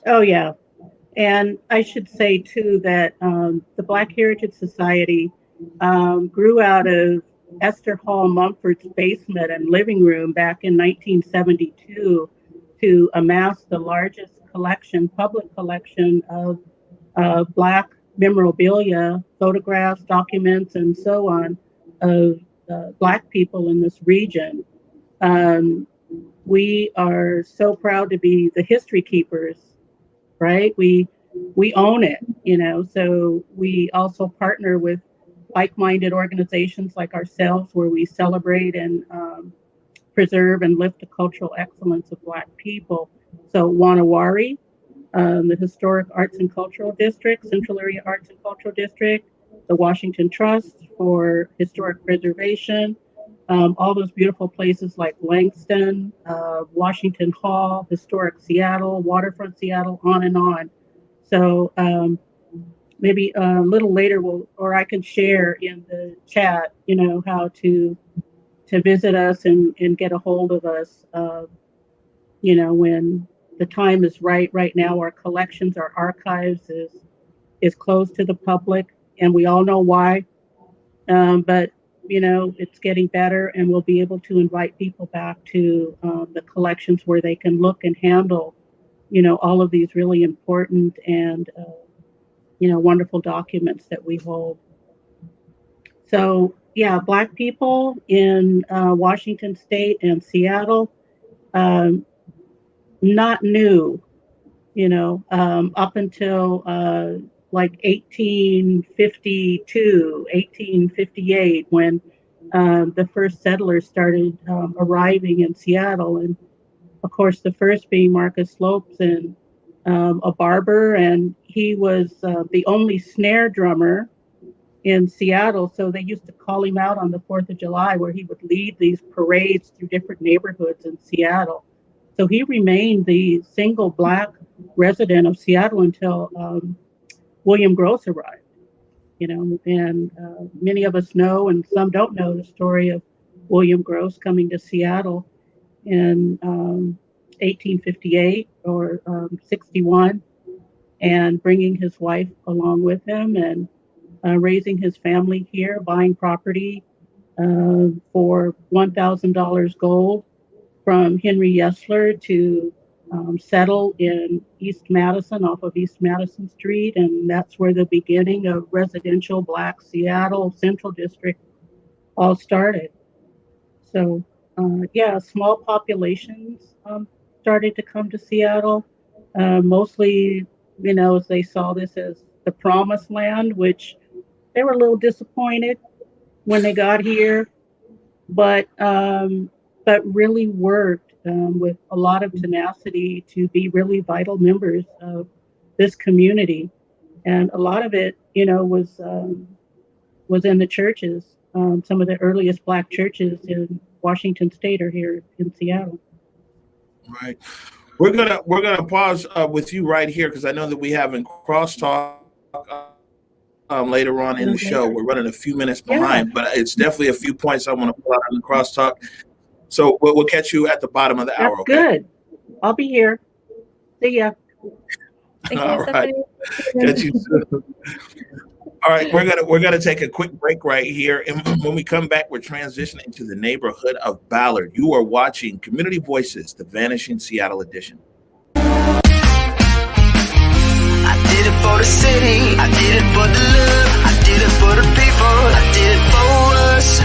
Oh, yeah. And I should say, too, that the Black Heritage Society grew out of Esther Hall Mumford's basement and living room back in 1972 to amass the largest public collection of Black memorabilia, photographs, documents, and so on of Black people in this region. We are so proud to be the history keepers, right? We own it, so we also partner with like-minded organizations like ourselves where we celebrate and preserve and lift the cultural excellence of Black people. So Wanawari, the Historic Arts and Cultural District, Central Area Arts and Cultural District, the Washington Trust for Historic Preservation, all those beautiful places like Langston, Washington Hall, Historic Seattle, Waterfront Seattle, on and on. So maybe a little later or I can share in the chat, how to visit us and get a hold of us, when the time is right. Right now, our collections, our archives is closed to the public, and we all know why. But it's getting better, and we'll be able to invite people back to the collections where they can look and handle, all of these really important and wonderful documents that we hold. So yeah, Black people in Washington State and Seattle, not new, up until like 1852, 1858, when the first settlers started arriving in Seattle. And of course, the first being Marcus Slopes, a barber, and he was the only snare drummer in Seattle. So they used to call him out on the 4th of July, where he would lead these parades through different neighborhoods in Seattle. So he remained the single Black resident of Seattle until William Gross arrived. And many of us know, and some don't know, the story of William Gross coming to Seattle in 1858 or 61, and bringing his wife along with him, and raising his family here, buying property for $1,000 gold from Henry Yesler to settle in East Madison, off of East Madison Street. And that's where the beginning of residential Black Seattle Central District all started. So small populations started to come to Seattle, mostly, as they saw this as the promised land, which they were a little disappointed when they got here, but really worked with a lot of tenacity to be really vital members of this community. And a lot of it, was in the churches. Some of the earliest Black churches in Washington State are here in Seattle. Right. We're gonna pause with you right here, because I know that we have in crosstalk later on in the show. We're running a few minutes behind, but it's definitely a few points I want to pull out in the crosstalk. So we'll catch you at the bottom of the hour. Okay? Good. I'll be here. See ya. All right. Catch you soon. All right, we're gonna take a quick break right here, and when we come back, we're transitioning to the neighborhood of Ballard. You are watching Community Voices, the Vanishing Seattle edition. I did it for the city, I did it for the love, I did it for the people, I did it for us.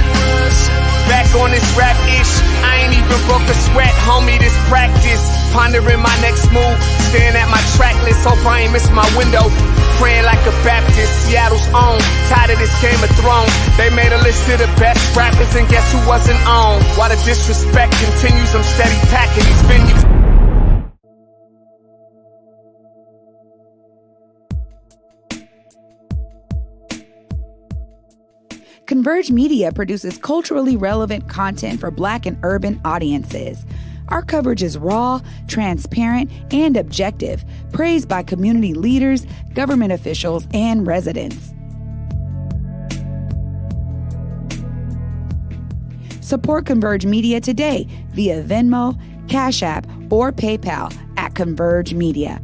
Back on this rap-ish, I ain't even broke a sweat, homie, this practice. Pondering my next move, staring at my track list, hope I ain't miss my window. Praying like a Baptist, Seattle's own, tired of this Game of Thrones. They made a list of the best rappers, and guess who wasn't on? While the disrespect continues, I'm steady packing these venues. Converge Media produces culturally relevant content for Black and urban audiences. Our coverage is raw, transparent, and objective, praised by community leaders, government officials, and residents. Support Converge Media today via Venmo, Cash App, or PayPal at Converge Media.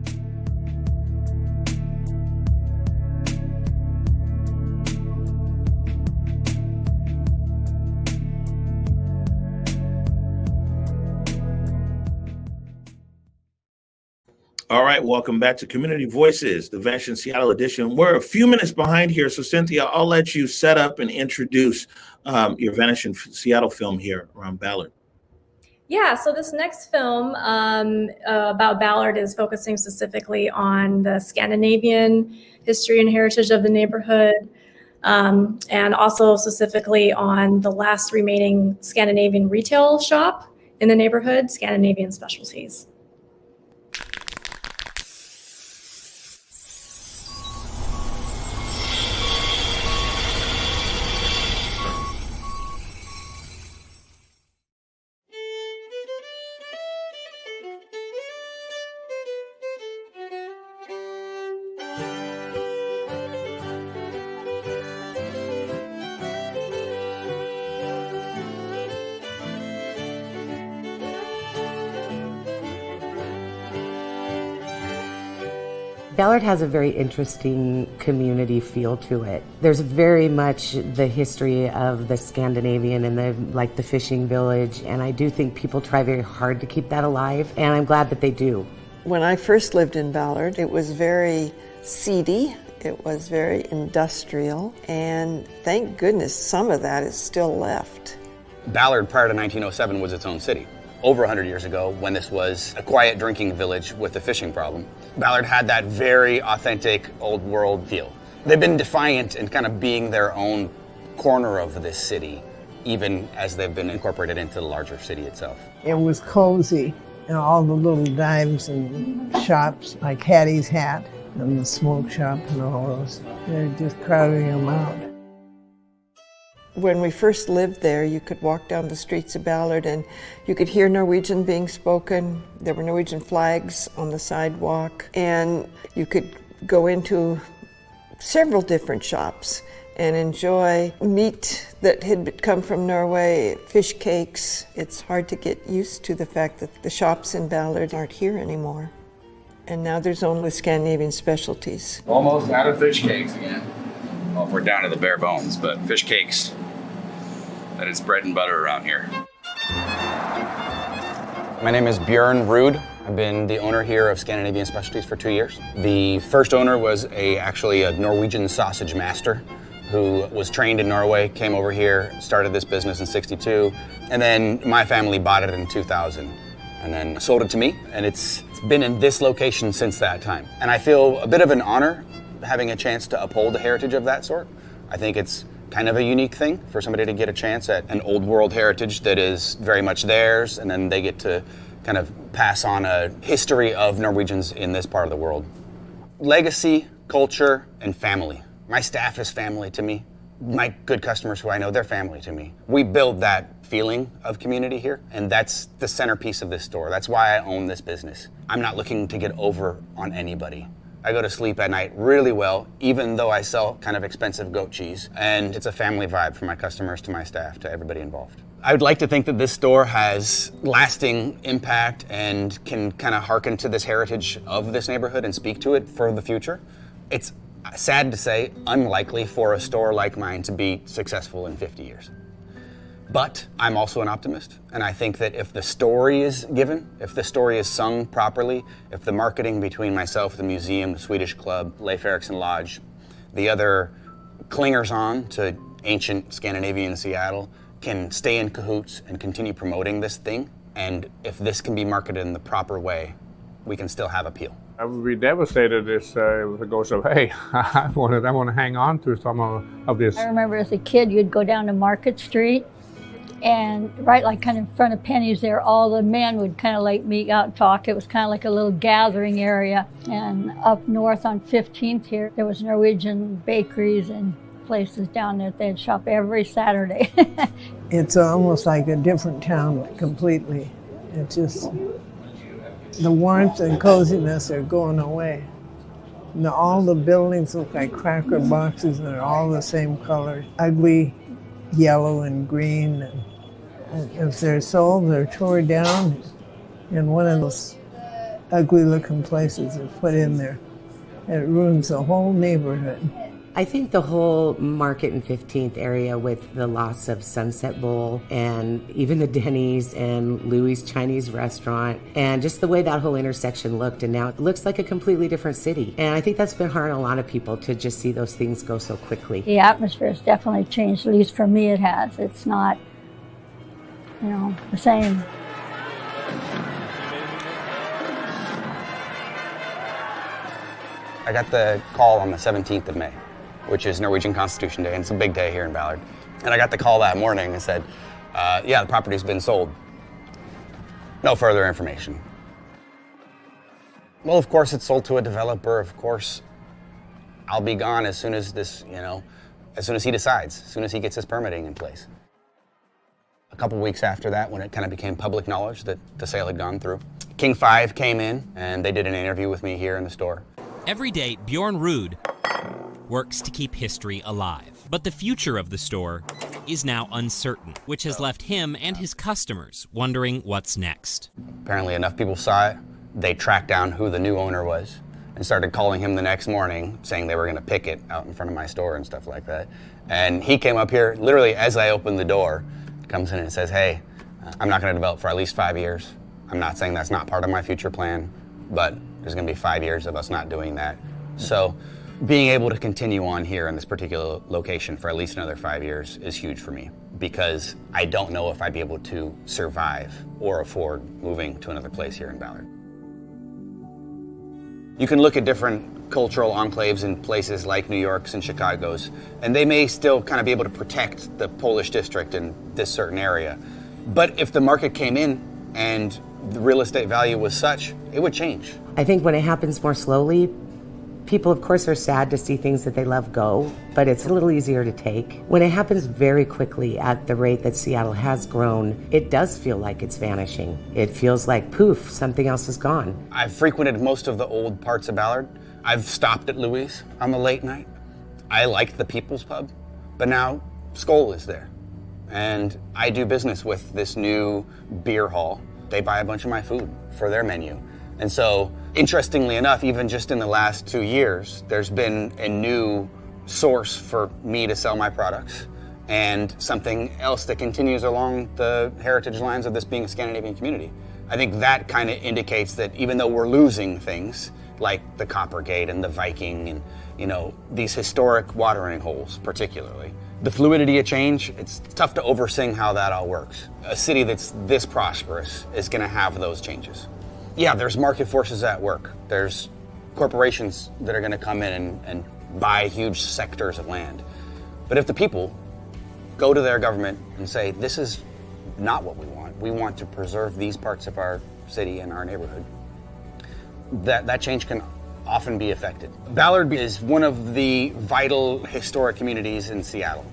All right, welcome back to Community Voices, the Vanishing Seattle edition. We're a few minutes behind here, so Cynthia, I'll let you set up and introduce your Vanishing Seattle film here around Ballard. Yeah, so this next film about Ballard is focusing specifically on the Scandinavian history and heritage of the neighborhood, and also specifically on the last remaining Scandinavian retail shop in the neighborhood, Scandinavian Specialties. Ballard has a very interesting community feel to it. There's very much the history of the Scandinavian and the fishing village, and I do think people try very hard to keep that alive, and I'm glad that they do. When I first lived in Ballard, it was very seedy. It was very industrial, and thank goodness some of that is still left. Ballard, prior to 1907, was its own city. Over 100 years ago, when this was a quiet drinking village with a fishing problem, Ballard had that very authentic old world feel. They've been defiant and kind of being their own corner of this city, even as they've been incorporated into the larger city itself. It was cozy, and all the little dives and shops, like Hattie's Hat and the smoke shop and all those, they're just crowding them out. When we first lived there, you could walk down the streets of Ballard and you could hear Norwegian being spoken. There were Norwegian flags on the sidewalk, and you could go into several different shops and enjoy meat that had come from Norway, fish cakes. It's hard to get used to the fact that the shops in Ballard aren't here anymore. And now there's only Scandinavian specialties. Almost out of fish cakes again. Well, we're down to the bare bones, but fish cakes, that is bread and butter around here. My name is Björn Ruud. I've been the owner here of Scandinavian Specialties for 2 years. The first owner was actually a Norwegian sausage master who was trained in Norway, came over here, started this business in '62, and then my family bought it in 2000 and then sold it to me, and it's been in this location since that time. And I feel a bit of an honor having a chance to uphold a heritage of that sort. I think it's kind of a unique thing for somebody to get a chance at an old world heritage that is very much theirs, and then they get to kind of pass on a history of Norwegians in this part of the world. Legacy, culture, and family. My staff is family to me. My good customers who I know, they're family to me. We build that feeling of community here, and that's the centerpiece of this store. That's why I own this business. I'm not looking to get over on anybody. I go to sleep at night really well, even though I sell kind of expensive goat cheese. And it's a family vibe from my customers to my staff to everybody involved. I would like to think that this store has lasting impact and can kind of hearken to this heritage of this neighborhood and speak to it for the future. It's sad to say, unlikely for a store like mine to be successful in 50 years. But I'm also an optimist, and I think that if the story is given, if the story is sung properly, if the marketing between myself, the museum, the Swedish Club, Leif Erikson Lodge, the other clingers on to ancient Scandinavian Seattle can stay in cahoots and continue promoting this thing, and if this can be marketed in the proper way, we can still have appeal. I would be devastated if it goes away. I want to hang on to some of this. I remember as a kid, you'd go down to Market Street, and right like kind of in front of Penny's there, all the men would kind of like meet out and talk. It was kind of like a little gathering area. And up north on 15th here, there was Norwegian bakeries and places down there. They'd shop every Saturday. It's almost like a different town completely. It's just, the warmth and coziness are going away. And all the buildings look like cracker boxes and they're all the same color. Ugly yellow and green. And if they're sold, they're torn down and one of those ugly looking places is put in there. It ruins the whole neighborhood. I think the whole Market and 15th area with the loss of Sunset Bowl and even the Denny's and Louis Chinese restaurant and just the way that whole intersection looked, and now it looks like a completely different city. And I think that's been hard on a lot of people to just see those things go so quickly. The atmosphere has definitely changed, at least for me it has. It's not, the same. I got the call on the 17th of May, which is Norwegian Constitution Day, and it's a big day here in Ballard. And I got the call that morning and said, yeah, the property's been sold. No further information. Well, of course, it's sold to a developer. Of course, I'll be gone as soon as this, as soon as he decides, as soon as he gets his permitting in place. A couple weeks after that, when it kind of became public knowledge that the sale had gone through, King 5 came in and they did an interview with me here in the store. Every day, Bjorn Ruud works to keep history alive. But the future of the store is now uncertain, which has left him and his customers wondering what's next. Apparently enough people saw it, they tracked down who the new owner was and started calling him the next morning saying they were gonna pick it out in front of my store and stuff like that. And he came up here, literally as I opened the door, comes in and says, hey, I'm not gonna develop for at least 5 years. I'm not saying that's not part of my future plan, but there's gonna be 5 years of us not doing that. So Being able to continue on here in this particular location for at least another 5 years is huge for me, because I don't know if I'd be able to survive or afford moving to another place here in Ballard. You can look at different cultural enclaves in places like New York's and Chicago's, and they may still kind of be able to protect the Polish district in this certain area. But if the market came in and the real estate value was such, it would change. I think when it happens more slowly, people, of course, are sad to see things that they love go, but it's a little easier to take. When it happens very quickly at the rate that Seattle has grown, it does feel like it's vanishing. It feels like, poof, something else is gone. I've frequented most of the old parts of Ballard. I've stopped at Louis on the late night. I liked the People's Pub, but now Skoll is there. And I do business with this new beer hall. They buy a bunch of my food for their menu. And so, interestingly enough, even just in the last 2 years, there's been a new source for me to sell my products, and something else that continues along the heritage lines of this being a Scandinavian community. I think that kind of indicates that even though we're losing things, like the Copper Gate and the Viking and, you know, these historic watering holes particularly, the fluidity of change, it's tough to oversing how that all works. A city that's this prosperous is going to have those changes. Yeah, there's market forces at work. There's corporations that are going to come in and buy huge sectors of land. But if the people go to their government and say, this is not what we want to preserve these parts of our city and our neighborhood, that change can often be affected. Ballard is one of the vital historic communities in Seattle,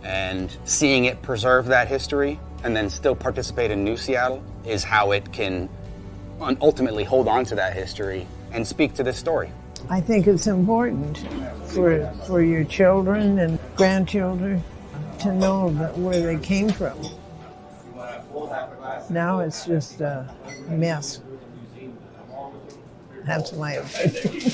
and seeing it preserve that history and then still participate in New Seattle is how it can ultimately hold on to that history and speak to this story. I think it's important for your children and grandchildren to know where they came from. Now it's just a mess. That's my opinion.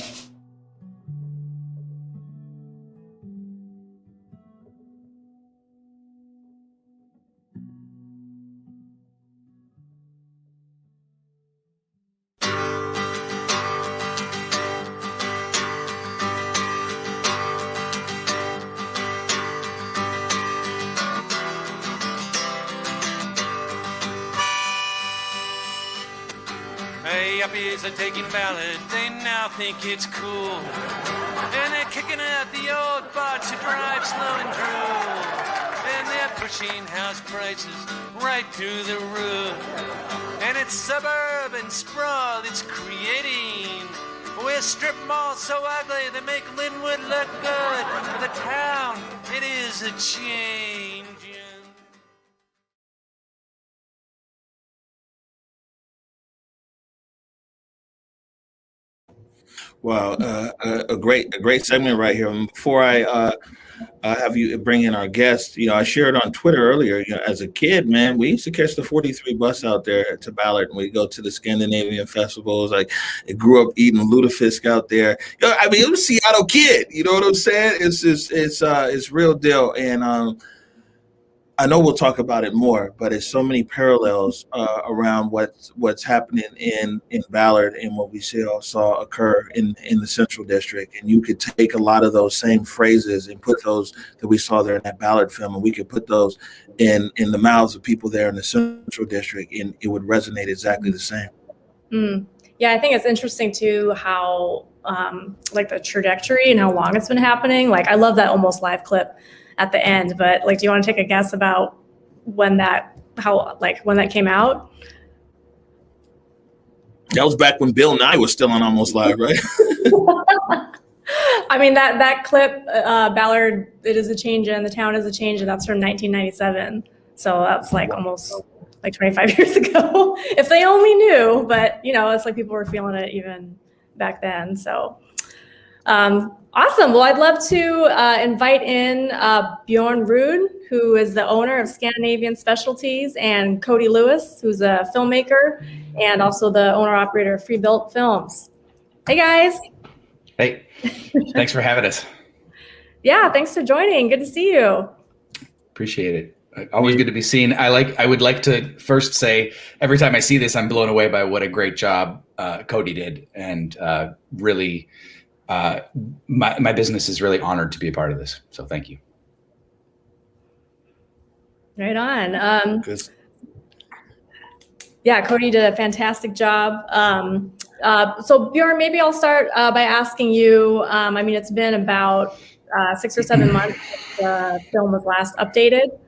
Yuppies are taking Ballard, they now think it's cool. And they're kicking out the old bots who drive slow and drool. And they're pushing house prices right through the roof. And it's suburban sprawl it's creating. We're strip malls so ugly they make Linwood look good. For the town, it is a change. Wow, a great segment right here. Before I have you bring in our guest, you know, I shared on Twitter earlier. You know, as a kid, man, we used to catch the 43 bus out there to Ballard, and we go to the Scandinavian festivals. Like, I grew up eating lutefisk out there. You know, I mean, it was a Seattle kid. You know what I'm saying? It's real deal, and I know we'll talk about it more, but it's so many parallels around what's happening in Ballard and what we saw occur in the Central District. And you could take a lot of those same phrases and put those that we saw there in that Ballard film, and we could put those in the mouths of people there in the Central District, and it would resonate exactly the same. Yeah, I think it's interesting too how like the trajectory and how long it's been happening. Like, I love that almost live clip at the end, but like, do you want to take a guess about when that came out? That was back when Bill Nye was still on Almost Live, right? I mean, that clip, Ballard, it is a change and the town is a change, and that's from 1997. So that's like almost like 25 years ago, if they only knew. But, you know, it's like people were feeling it even back then. So awesome. Well, I'd love to invite in Bjorn Ruud, who is the owner of Scandinavian Specialties, and Cody Lewis, who's a filmmaker and also the owner-operator of Free Built Films. Hey, guys. Hey, thanks for having us. Yeah, thanks for joining. Good to see you. Appreciate it. Always good to be seen. I would like to first say, every time I see this, I'm blown away by what a great job Cody did, and really my business is really honored to be a part of this. So thank you. Right on. Yeah, Cody did a fantastic job. So Bjorn, maybe I'll start by asking you, I mean, it's been about 6 or 7 months since the film was last updated.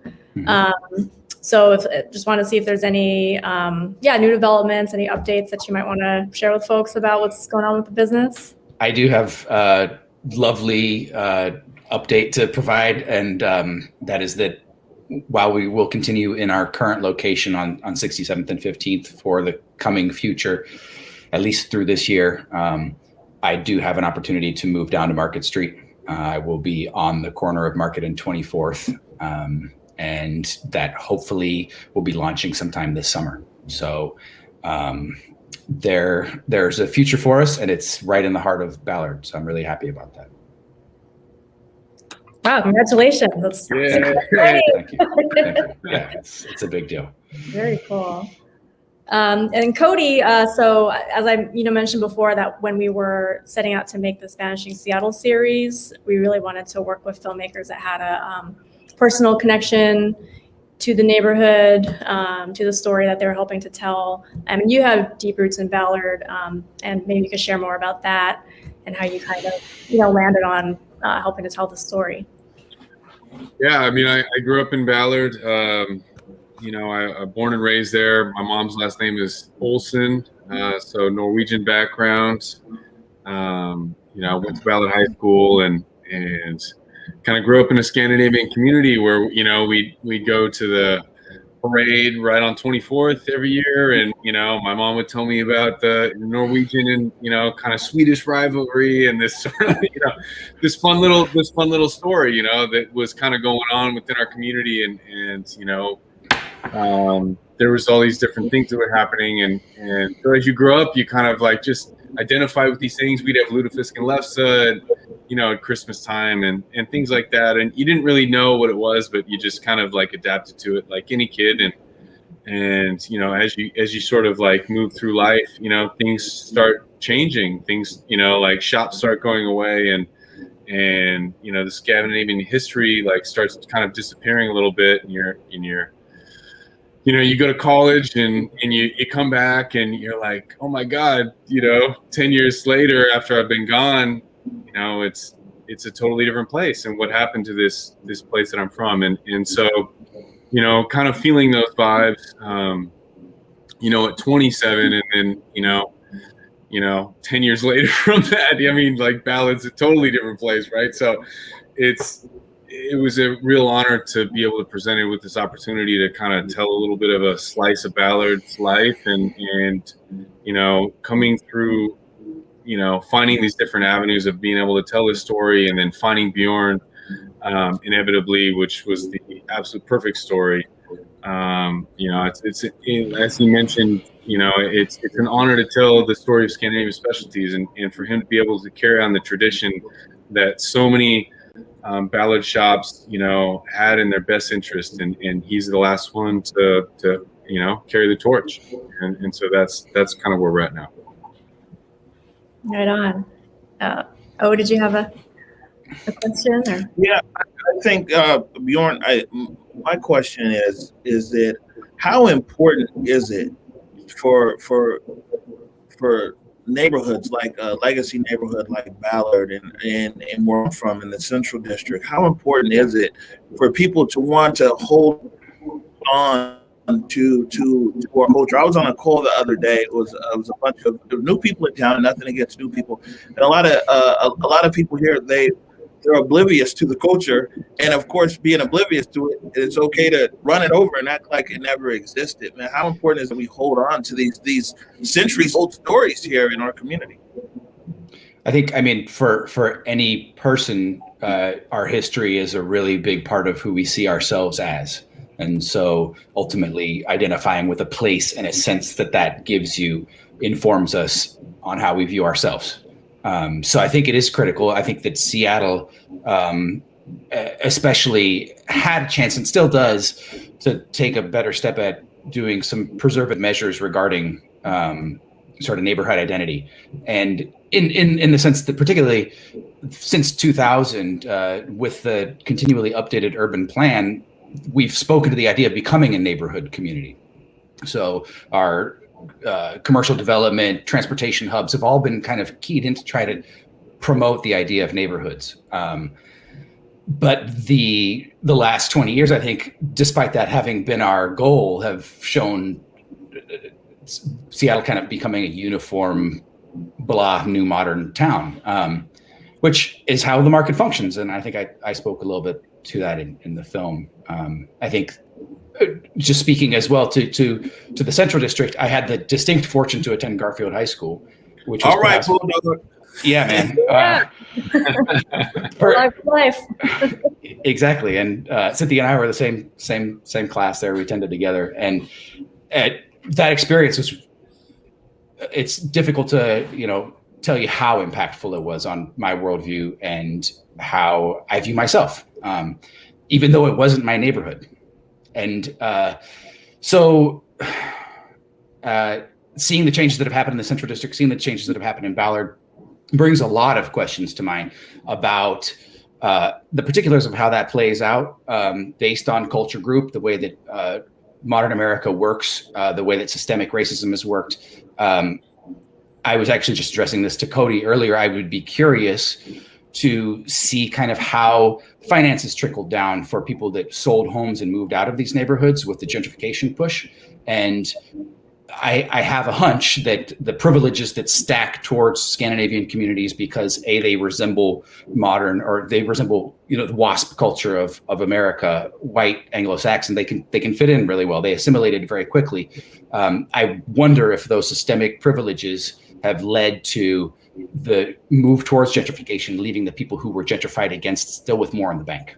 So just want to see if there's any new developments, any updates that you might want to share with folks about what's going on with the business. I do have a lovely update to provide, and that is that while we will continue in our current location on 67th and 15th for the coming future, at least through this year, I do have an opportunity to move down to Market Street. I will be on the corner of Market and 24th, and that hopefully will be launching sometime this summer. So there's a future for us, and it's right in the heart of Ballard. So I'm really happy about that. Wow, congratulations. That's Thank you. Thank you. Yeah, it's a big deal. Very cool. And Cody, so as I mentioned before, that when we were setting out to make this Vanishing Seattle series, we really wanted to work with filmmakers that had a personal connection to the neighborhood, to the story that they were helping to tell. I mean, you have deep roots in Ballard, and maybe you could share more about that and how you kind of landed on helping to tell the story. Yeah, I mean, I grew up in Ballard. I'm born and raised there. My mom's last name is Olsen, so Norwegian background. I went to Ballard High School and kind of grew up in a Scandinavian community where we'd go to the parade right on 24th every year, and my mom would tell me about the Norwegian and kind of Swedish rivalry and this sort of this fun little story that was kind of going on within our community, and there was all these different things that were happening, and so as you grow up, you kind of like just identify with these things. We'd have Lutefisk and Lefse, at Christmas time and things like that. And you didn't really know what it was, but you just kind of like adapted to it like any kid. And as you sort of like move through life, things start changing. Things, like shops start going away, and the Scandinavian history like starts kind of disappearing a little bit. And you go to college and you come back and you're like, oh my God, 10 years later after I've been gone, it's a totally different place. And what happened to this place that I'm from? And so, kind of feeling those vibes, at 27 and then, 10 years later from that, I mean, like Ballard's a totally different place, right? So it was a real honor to be able to present it with this opportunity to kind of tell a little bit of a slice of Ballard's life and coming through, finding these different avenues of being able to tell this story, and then finding Bjorn inevitably, which was the absolute perfect story. It's as he mentioned, it's an honor to tell the story of Scandinavian specialties, and for him to be able to carry on the tradition that so many Ballard shops, had in their best interest, and he's the last one to carry the torch, and so that's kind of where we're at now. Right on. Did you have a question? Or? Yeah, I think Bjorn, my question is that how important is it for neighborhoods like a legacy neighborhood like Ballard and where I'm from in the Central District? How important is it for people to want to hold on to our culture? I was on a call the other day. It was a bunch of new people in town. Nothing against new people, and a lot of people here they're oblivious to the culture, and of course, being oblivious to it, it's okay to run it over and act like it never existed. Man, how important is it we hold on to these centuries-old stories here in our community? I think, for any person, our history is a really big part of who we see ourselves as. And so ultimately identifying with a place and a sense that gives you informs us on how we view ourselves. So I think it is critical. I think that Seattle especially had a chance and still does to take a better step at doing some preservative measures regarding sort of neighborhood identity. And in the sense that particularly since 2000, with the continually updated urban plan, we've spoken to the idea of becoming a neighborhood community. So our commercial development, transportation hubs have all been kind of keyed in to try to promote the idea of neighborhoods. But the last 20 years, I think, despite that having been our goal, have shown Seattle kind of becoming a uniform, blah, new modern town, which is how the market functions. And I think I spoke a little bit to that in the film. I think just speaking as well to the Central District, I had the distinct fortune to attend Garfield High School, which was all right, Bulldog. Yeah, man. Life. Exactly. And Cynthia and I were the same class there. We attended together, and that experience it's difficult to tell you how impactful it was on my worldview and how I view myself, even though it wasn't my neighborhood. And so seeing the changes that have happened in the Central District, seeing the changes that have happened in Ballard, brings a lot of questions to mind about the particulars of how that plays out based on culture group, the way that modern America works, the way that systemic racism has worked. I was actually just addressing this to Cody earlier. I would be curious to see kind of how finances trickled down for people that sold homes and moved out of these neighborhoods with the gentrification push. And I have a hunch that the privileges that stack towards Scandinavian communities, because they resemble modern, or they resemble the WASP culture of America, white Anglo-Saxon, they can fit in really well. They assimilated very quickly. I wonder if those systemic privileges have led to the move towards gentrification, leaving the people who were gentrified against still with more in the bank.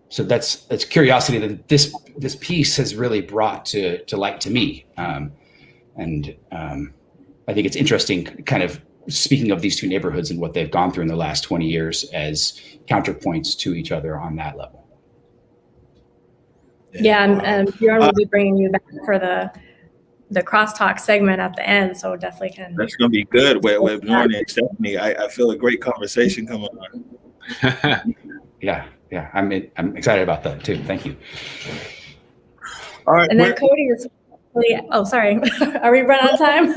So that's curiosity that this piece has really brought to light to me. And I think it's interesting, kind of speaking of these two neighborhoods and what they've gone through in the last 20 years as counterpoints to each other on that level. Yeah, and Bjorn will be bringing you back for the crosstalk segment at the end, so definitely can. That's going to be good with Bjorn and Stephanie. I feel a great conversation coming on. Yeah, I'm excited about that too. Thank you. All right, and then Cody is. Oh, sorry. Are we running out of time?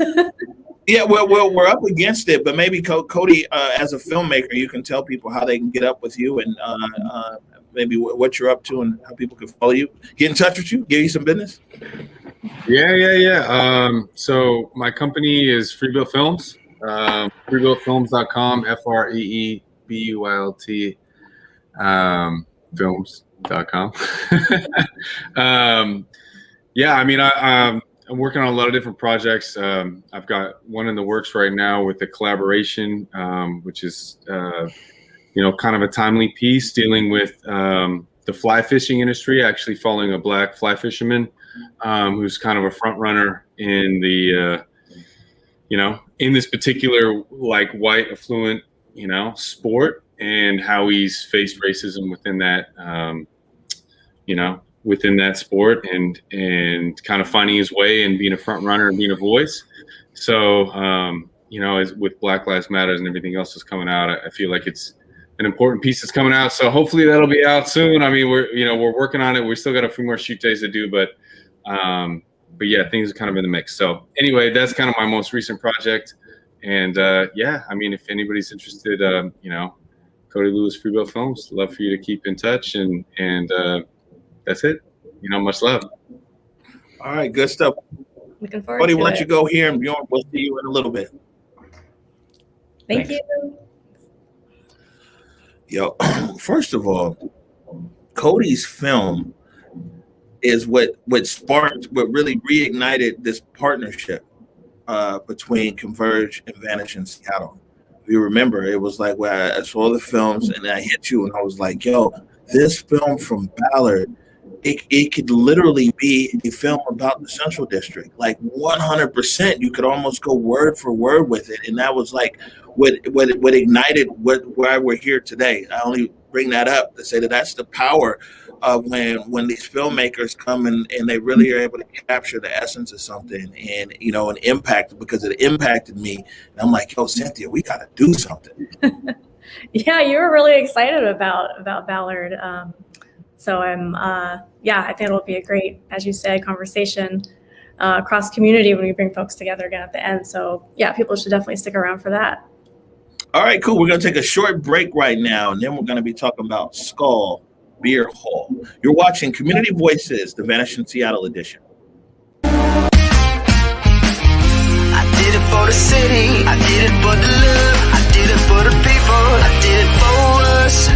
Yeah, well, we're up against it, but maybe Cody, as a filmmaker, you can tell people how they can get up with you and maybe what you're up to and how people can follow you, get in touch with you, give you some business. Yeah. So my company is Freebuilt Films, freebuiltfilms.com, FREEBUILT, films.com. Yeah, I mean, I'm working on a lot of different projects. I've got one in the works right now with a collaboration, which is, kind of a timely piece dealing with the fly fishing industry, actually following a black fly fisherman who's kind of a front runner in the, in this particular like white affluent, sport, and how he's faced racism within that, within that sport, and kind of finding his way and being a front runner and being a voice. So, as with Black Lives Matter and everything else that's coming out, I feel like it's an important piece that's coming out. So hopefully that'll be out soon. I mean, we're working on it. We still got a few more shoot days to do, but yeah, things are kind of in the mix. So anyway, that's kind of my most recent project. And yeah, I mean, if anybody's interested, Cody Lewis, Freebuilt Films, love for you to keep in touch, and that's it. Much love. All right, good stuff. Looking forward Cody, to we'll let it. you go here, and Bjorn, we'll see you in a little bit. Thank Thanks. you. Yo, first of all, Cody's film is what really reignited this partnership between Converge and Vanishing Seattle. If you remember, it was like where I saw the films and I hit you and I was like, yo, this film from Ballard, it could literally be a film about the Central District, like 100%. You could almost go word for word with it, and that was like what ignited why we're here today. I only bring that up to say that that's the power when these filmmakers come and they really are able to capture the essence of something and, you know, an impact, because it impacted me. And I'm like, yo, Cynthia, we got to do something. Yeah, you were really excited about Ballard. So I think it'll be a great, as you said, conversation across community when we bring folks together again at the end. So yeah, people should definitely stick around for that. All right, cool. We're going to take a short break right now, and then we're going to be talking about Skull Beer Hall. You're watching Community Voices, the Vanishing Seattle edition. I did it for the city, I did it for the love, I did it for the people, I did it for us.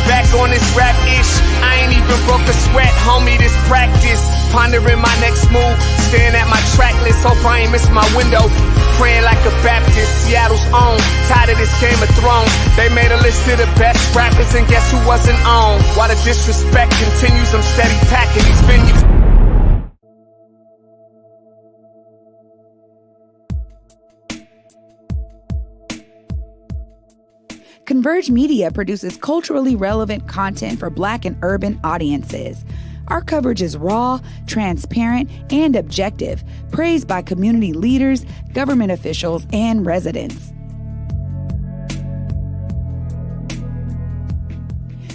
Back on this rap-ish, I ain't even broke a sweat, homie, this practice. Pondering my next move, staring at my track list, hope I ain't miss my window. Praying like a Baptist, Seattle's own, tired of this Game of Thrones. They made a list of the best rappers and guess who wasn't on? While the disrespect continues, I'm steady packing these venues. Converge Media produces culturally relevant content for Black and urban audiences. Our coverage is raw, transparent, and objective, praised by community leaders, government officials, and residents.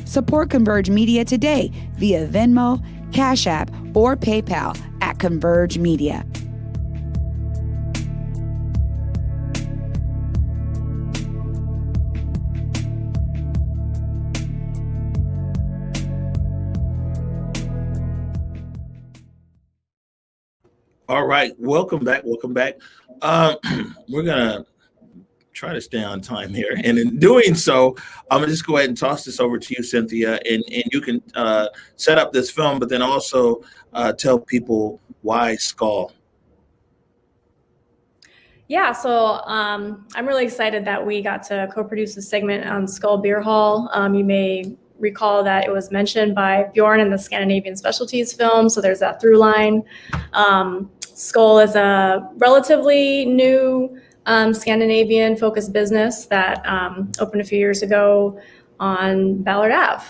Support Converge Media today via Venmo, Cash App, or PayPal at Converge Media. All right, welcome back. We're gonna try to stay on time here, and in doing so, I'm gonna just go ahead and toss this over to you, Cynthia, and you can set up this film, but then also tell people why Skull. Yeah, so I'm really excited that we got to co-produce a segment on Skull Beer Hall. You may recall that it was mentioned by Bjorn in the Scandinavian Specialties film, so there's that through line. Skull is a relatively new Scandinavian-focused business that opened a few years ago on Ballard Ave.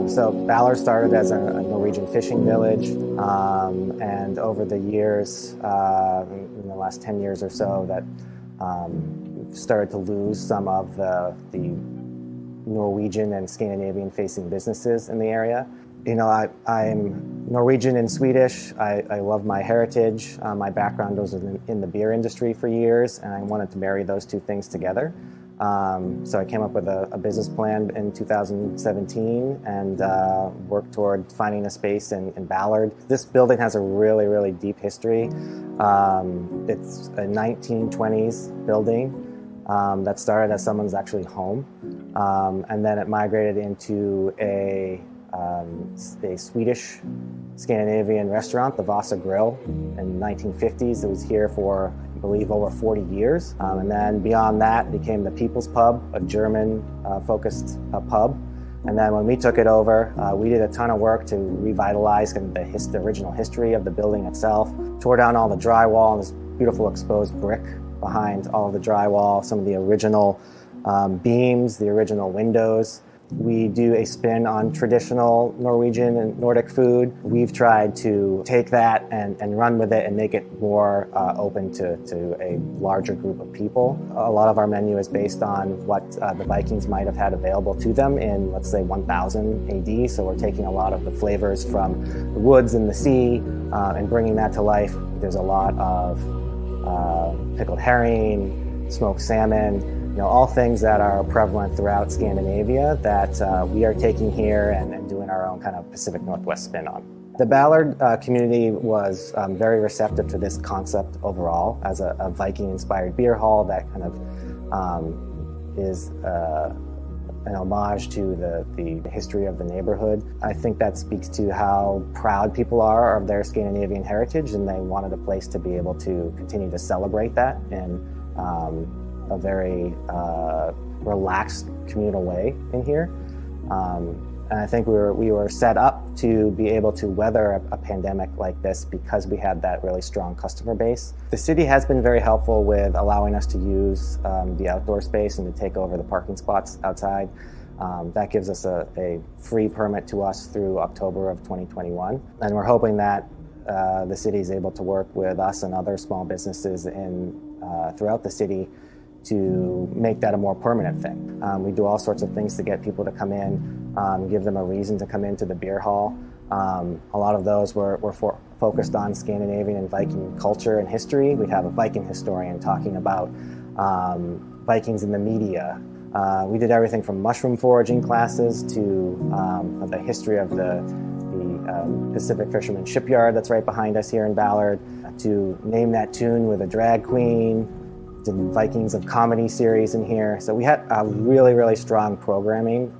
So Ballard started as a Norwegian fishing village, and over the years, in the last 10 years or so, that started to lose some of the Norwegian and Scandinavian-facing businesses in the area. You know, I'm Norwegian and Swedish. I love my heritage. My background was in the beer industry for years, and I wanted to marry those two things together. So I came up with a business plan in 2017 and worked toward finding a space in Ballard. This building has a really, really deep history. It's a 1920s building that started as someone's actually home, and then it migrated into a Swedish Scandinavian restaurant, the Vasa Grill, in the 1950s. It was here for, I believe, over 40 years. And then beyond that became the People's Pub, a German-focused pub. And then when we took it over, we did a ton of work to revitalize the original history of the building itself, tore down all the drywall and this beautiful exposed brick behind all of the drywall, some of the original beams, the original windows. We do a spin on traditional Norwegian and Nordic food. We've tried to take that and run with it and make it more open to a larger group of people. A lot of our menu is based on what the Vikings might have had available to them in, let's say, 1000 AD. So we're taking a lot of the flavors from the woods and the sea and bringing that to life. There's a lot of pickled herring, smoked salmon, you know, all things that are prevalent throughout Scandinavia that we are taking here and doing our own kind of Pacific Northwest spin on. The Ballard community was very receptive to this concept overall as a Viking-inspired beer hall that kind of is an homage to the history of the neighborhood. I think that speaks to how proud people are of their Scandinavian heritage, and they wanted a place to be able to continue to celebrate that in a very relaxed communal way in here. And I think we were set up to be able to weather a pandemic like this because we had that really strong customer base. The city has been very helpful with allowing us to use the outdoor space and to take over the parking spots outside. That gives us a free permit to us through October of 2021. And we're hoping that the city is able to work with us and other small businesses throughout the city to make that a more permanent thing. We do all sorts of things to get people to come in, give them a reason to come into the beer hall. A lot of those were focused on Scandinavian and Viking culture and history. We have a Viking historian talking about Vikings in the media. We did everything from mushroom foraging classes to the history of the Pacific Fisherman Shipyard that's right behind us here in Ballard, to Name That Tune with a drag queen, the Vikings of Comedy series in here. So we had a really, really strong programming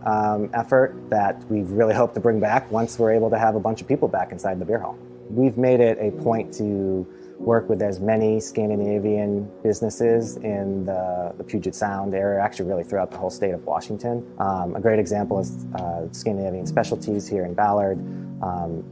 effort that we really hope to bring back once we're able to have a bunch of people back inside the beer hall. We've made it a point to work with as many Scandinavian businesses in the Puget Sound area, actually really throughout the whole state of Washington. A great example is Scandinavian Specialties here in Ballard.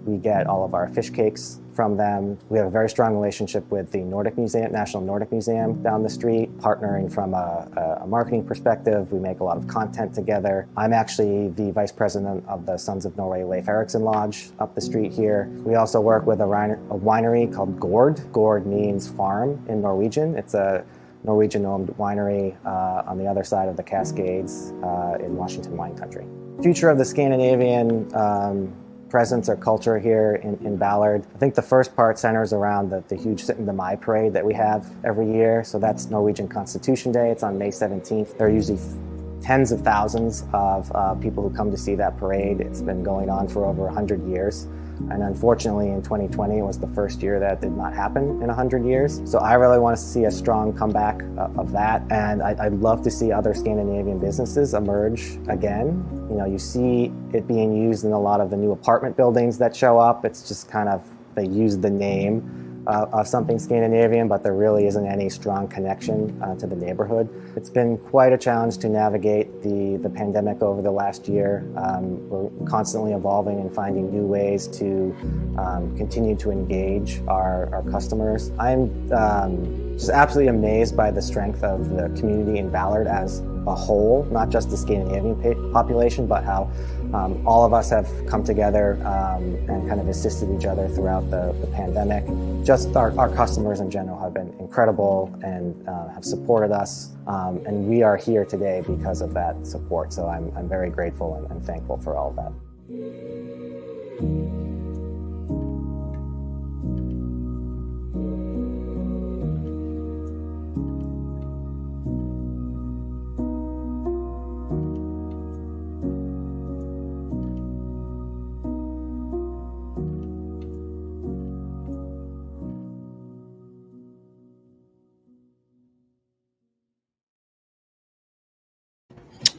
We get all of our fish cakes from them. We have a very strong relationship with the National Nordic Museum down the street, partnering from a marketing perspective. We make a lot of content together. I'm actually the vice president of the Sons of Norway Leif Erikson Lodge up the street here. We also work with a winery called Gord. Gord means farm in Norwegian. It's a Norwegian-owned winery on the other side of the Cascades in Washington wine country. Future of the Scandinavian presence or culture here in Ballard. I think the first part centers around the huge Sit in the Mai parade that we have every year. So that's Norwegian Constitution Day. It's on May 17th. There are usually tens of thousands of people who come to see that parade. It's been going on for over 100 years. And unfortunately, in 2020, it was the first year that did not happen in 100 years. So I really want to see a strong comeback of that. And I'd love to see other Scandinavian businesses emerge again. You know, you see it being used in a lot of the new apartment buildings that show up. It's just kind of, they use the name of something Scandinavian, but there really isn't any strong connection to the neighborhood. It's been quite a challenge to navigate the pandemic over the last year. We're constantly evolving and finding new ways to continue to engage our customers. I'm just absolutely amazed by the strength of the community in Ballard as a whole, not just the Scandinavian population, but how all of us have come together and kind of assisted each other throughout the pandemic. Just our customers in general have been incredible and have supported us, and we are here today because of that support. So I'm very grateful and thankful for all of that.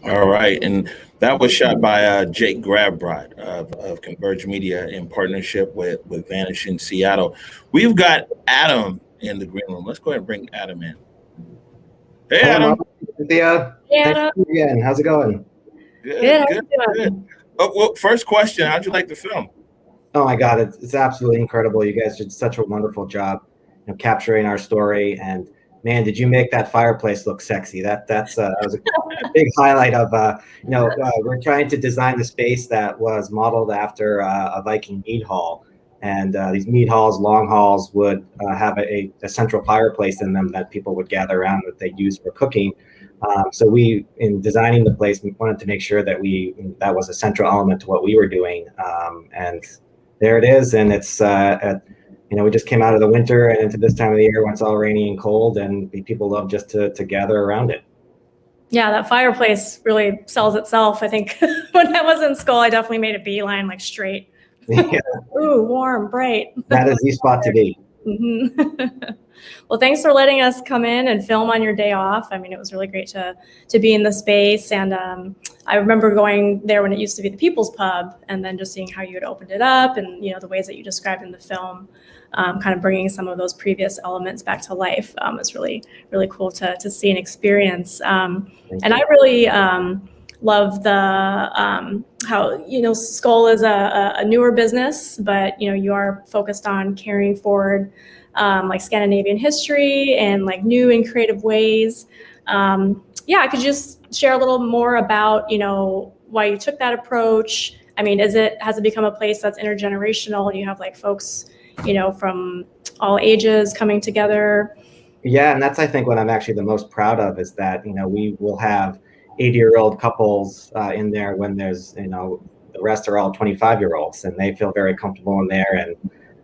All right, and that was shot by Jake Grabbrod of Converge Media in partnership with Vanishing Seattle. We've got Adam in the green room. Let's go ahead and bring Adam in. Hey, Adam. Cynthia. Hey, Thank Adam. you again. How's it going? Good. Oh, well, first question, how'd you like the film? Oh my God, it's absolutely incredible. You guys did such a wonderful job, capturing our story. And man, did you make that fireplace look sexy? That was a big highlight of, we're trying to design the space that was modeled after a Viking mead hall. And these mead halls, long halls, would have a central fireplace in them that people would gather around that they use for cooking. So we, in designing the place, we wanted to make sure that that was a central element to what we were doing. And there it is. And it's, we just came out of the winter and into this time of the year when it's all rainy and cold, and people love just to gather around it. Yeah, that fireplace really sells itself. I think when I was in school, I definitely made a beeline, like straight. Yeah. Ooh, warm, bright. That is the spot to be. Mhm. Well, thanks for letting us come in and film on your day off. I mean, it was really great to be in the space. And I remember going there when it used to be the People's Pub, and then just seeing how you had opened it up, and the ways that you described in the film, kind of bringing some of those previous elements back to life. It's really, really cool to see and experience. And I really love the how Skull is a newer business, but you are focused on carrying forward like Scandinavian history and like new and creative ways. Could you just share a little more about why you took that approach? I mean, has it become a place that's intergenerational? You have like folks from all ages coming together? Yeah, and that's, I think, what I'm actually the most proud of is that we will have 80-year-old couples in there when there's the rest are all 25-year-olds, and they feel very comfortable in there.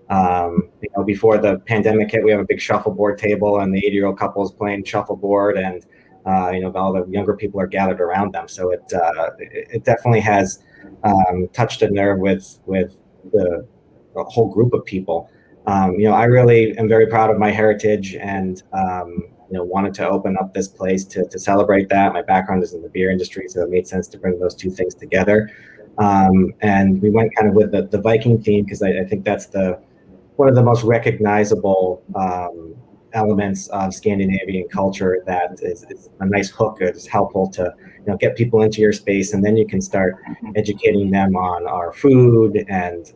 And before the pandemic hit, we have a big shuffleboard table, and the 80-year-old couple is playing shuffleboard, and all the younger people are gathered around them. So it definitely has touched a nerve with the whole group of people. I really am very proud of my heritage, and wanted to open up this place to celebrate that. My background is in the beer industry, so it made sense to bring those two things together. And we went kind of with the Viking theme because I think that's one of the most recognizable elements of Scandinavian culture that is a nice hook. It's helpful to get people into your space, and then you can start educating them on our food and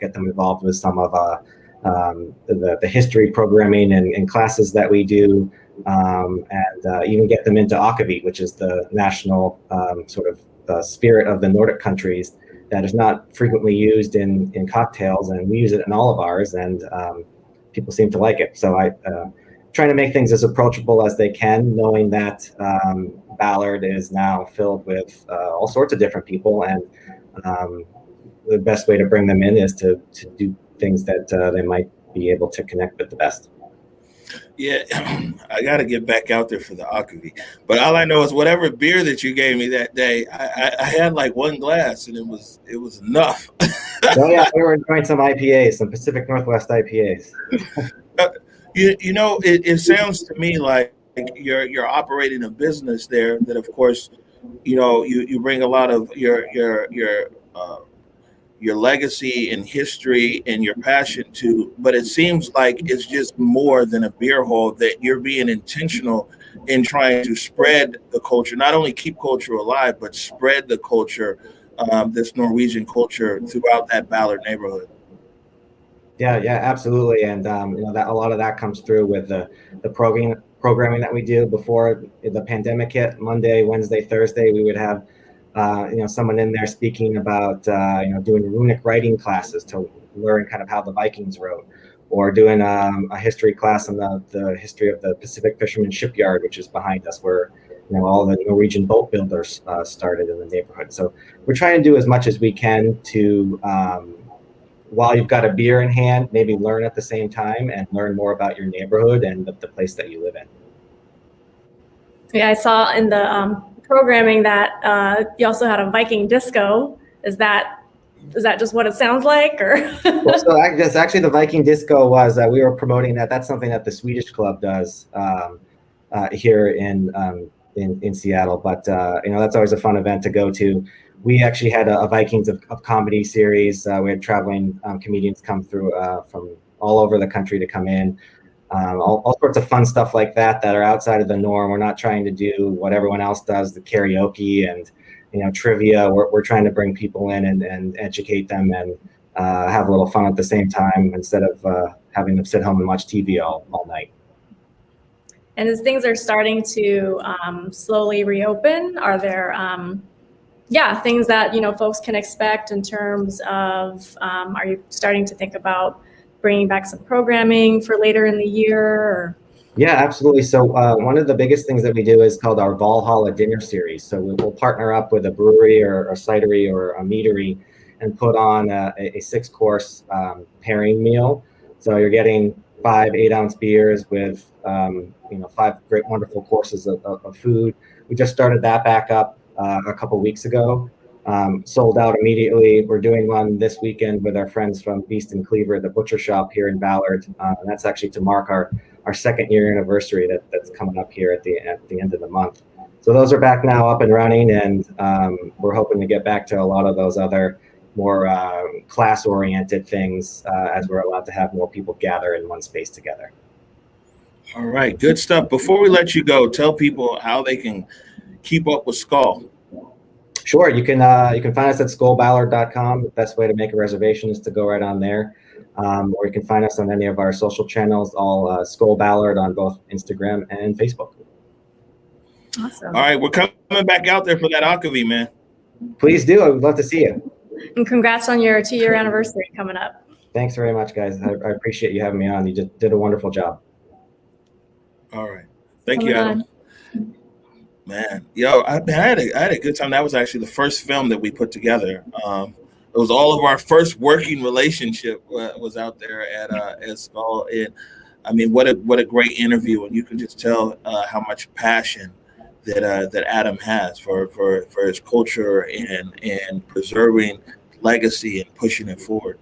get them involved with some of the history programming and classes that we do, and even get them into Akavit, which is the national sort of spirit of the Nordic countries that is not frequently used in cocktails, and we use it in all of ours, and people seem to like it. So I trying to make things as approachable as they can, knowing that Ballard is now filled with all sorts of different people, and the best way to bring them in is to do things that they might be able to connect with the best. Yeah, I got to get back out there for the Akavit. But all I know is whatever beer that you gave me that day, I had like one glass, and it was enough. Oh yeah, we were enjoying some IPAs, some Pacific Northwest IPAs. It sounds to me like you're operating a business there that, of course, you bring a lot of your legacy and history and your passion to, but it seems like it's just more than a beer hall, that you're being intentional in trying to spread the culture, not only keep culture alive, but spread the culture, this Norwegian culture throughout that Ballard neighborhood. Yeah, absolutely. And that a lot of that comes through with the programming that we do. Before the pandemic hit, Monday, Wednesday, Thursday, we would have someone in there speaking about doing runic writing classes to learn kind of how the Vikings wrote, or doing a history class on the history of the Pacific Fisherman Shipyard, which is behind us, where all the Norwegian boat builders started in the neighborhood. So we're trying to do as much as we can to, while you've got a beer in hand, maybe learn at the same time and learn more about your neighborhood and the place that you live in. Yeah, I saw in the programming that you also had a Viking disco. Is that just what it sounds like, or? Well, so that's actually the Viking disco was we were promoting that. That's something that the Swedish club does here in Seattle. But that's always a fun event to go to. We actually had a Vikings of comedy series. We had traveling comedians come through from all over the country to come in. All sorts of fun stuff like that are outside of the norm. We're not trying to do what everyone else does, the karaoke and trivia. We're trying to bring people in and educate them and have a little fun at the same time, instead of having them sit home and watch TV all night. And as things are starting to slowly reopen, are there things that folks can expect in terms of are you starting to think about bringing back some programming for later in the year? Or? Yeah, absolutely. So one of the biggest things that we do is called our Valhalla dinner series. So we'll partner up with a brewery or a cidery or a meadery and put on a 6-course pairing meal. So you're getting 5 8-ounce beers with 5 great, wonderful courses of food. We just started that back up a couple weeks ago. sold out immediately. We're doing one this weekend with our friends from Beast and Cleaver, the butcher shop here in Ballard. And that's actually to mark our 2nd year anniversary that's coming up here at the end of the month. So those are back now up and running, and we're hoping to get back to a lot of those other more class-oriented things as we're allowed to have more people gather in one space together. All right, good stuff. Before we let you go, tell people how they can keep up with Skull. Sure, you can find us at skullballard.com. The best way to make a reservation is to go right on there. Or you can find us on any of our social channels, all Skull Ballard on both Instagram and Facebook. Awesome. All right, we're coming back out there for that Akavi, man. Please do. I would love to see you. And congrats on your 2-year anniversary coming up. Thanks very much, guys. I appreciate you having me on. You just did a wonderful job. All right. Thank you, Adam. Man, yo, I had a good time. That was actually the first film that we put together. It was all of our first working relationship was out there at Skull. And I mean, what a great interview. And you can just tell how much passion that Adam has for his culture and preserving legacy and pushing it forward.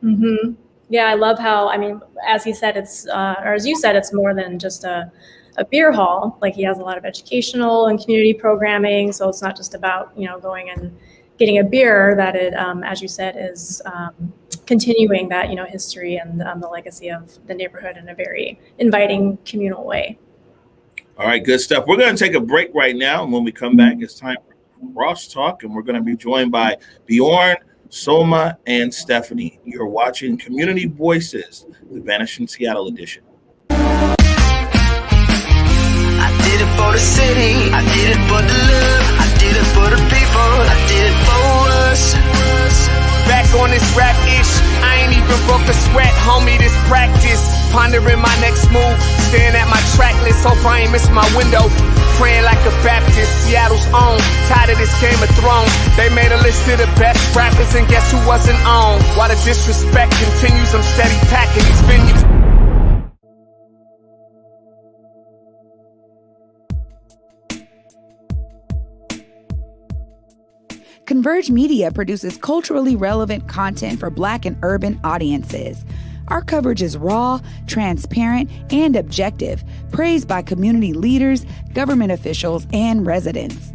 Mm-hmm. Yeah, I love how, I mean, as he said, or as you said, it's more than just a beer hall. Like, he has a lot of educational and community programming. So it's not just about, going and getting a beer, that it, as you said, is continuing that, history and the legacy of the neighborhood in a very inviting communal way. All right, good stuff. We're going to take a break right now. And when we come back, it's time for Crosstalk. And we're going to be joined by Bjorn, Soma, and Stephanie. You're watching Community Voices, the Vanishing Seattle edition. I did it for the city, I did it for the love, I did it for the people, I did it for us. Back on this rap-ish, I ain't even broke a sweat, homie, this practice. Pondering my next move, staring at my track list, hope I ain't miss my window. Praying like a Baptist, Seattle's own, tired of this Game of Thrones. They made a list of the best rappers and guess who wasn't on? While the disrespect continues, I'm steady packing these venues. Converge Media produces culturally relevant content for Black and urban audiences. Our coverage is raw, transparent, and objective, praised by community leaders, government officials, and residents.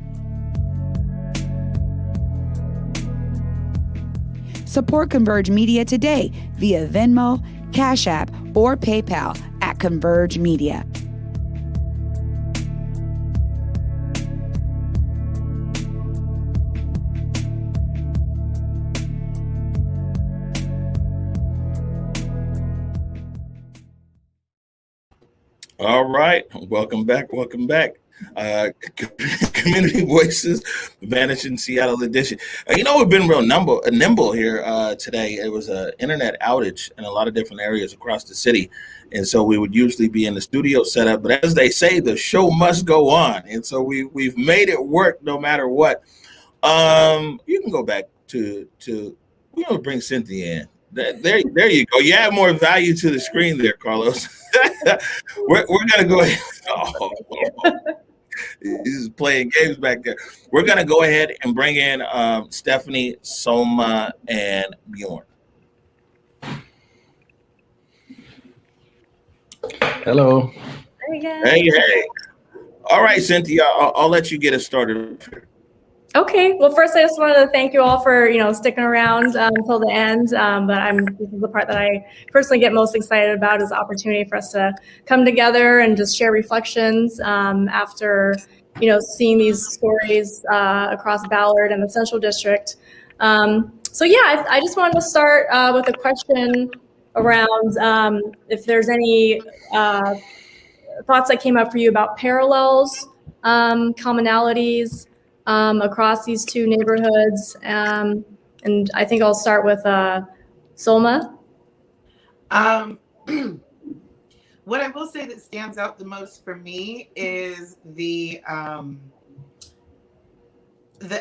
Support Converge Media today via Venmo, Cash App, or PayPal at Converge Media. All right, welcome back. Community Voices, Vanishing Seattle edition. We've been real nimble here today. It was an internet outage in a lot of different areas across the city, and so we would usually be in the studio setup. But as they say, the show must go on, and so we've made it work no matter what. You can go back to we're gonna bring Cynthia in. There you go. You add more value to the screen there, Carlos. we're gonna go ahead. Oh, he's playing games back there. We're gonna go ahead and bring in Stephanie, Soma, and Bjorn. Hello. Hey. All right, Cynthia. I'll let you get us started. Okay. Well, first, I just wanted to thank you all for sticking around until the end. But this is the part that I personally get most excited about, is the opportunity for us to come together and just share reflections after seeing these stories across Ballard and the Central District. I just wanted to start with a question around if there's any thoughts that came up for you about parallels, commonalities across these two neighborhoods. And I think I'll start with Soma. What I will say that stands out the most for me is the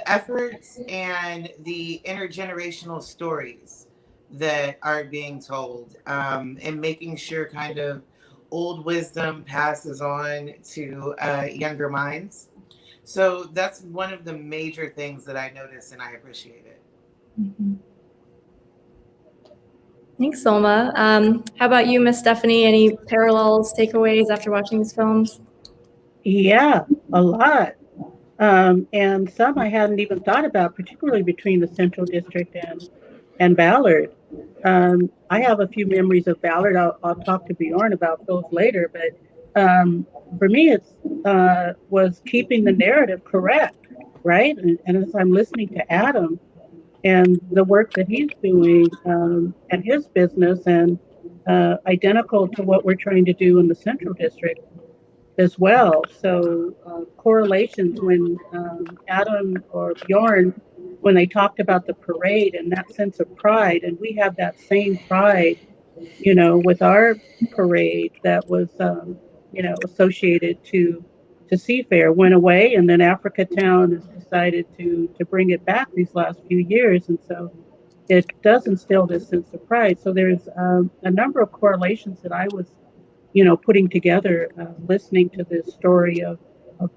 efforts and the intergenerational stories that are being told, and making sure kind of old wisdom passes on to younger minds. So that's one of the major things that I notice, and I appreciate it. Mm-hmm. Thanks, Solma. How about you, Miss Stephanie? Any parallels, takeaways after watching these films? Yeah, a lot. And some I hadn't even thought about, particularly between the Central District and Ballard. I have a few memories of Ballard. I'll talk to Bjorn about those later, but for me, it's was keeping the narrative correct, right? And as I'm listening to Adam and the work that he's doing and his business, and identical to what we're trying to do in the Central District as well. So correlations when Adam or Bjorn, when they talked about the parade and that sense of pride, and we have that same pride, you know, with our parade that was, you know, associated to Seafair, went away, and then Africa Town has decided to bring it back these last few years, and so it does instill this sense of pride. So there's a number of correlations that I was, you know, putting together, listening to this story of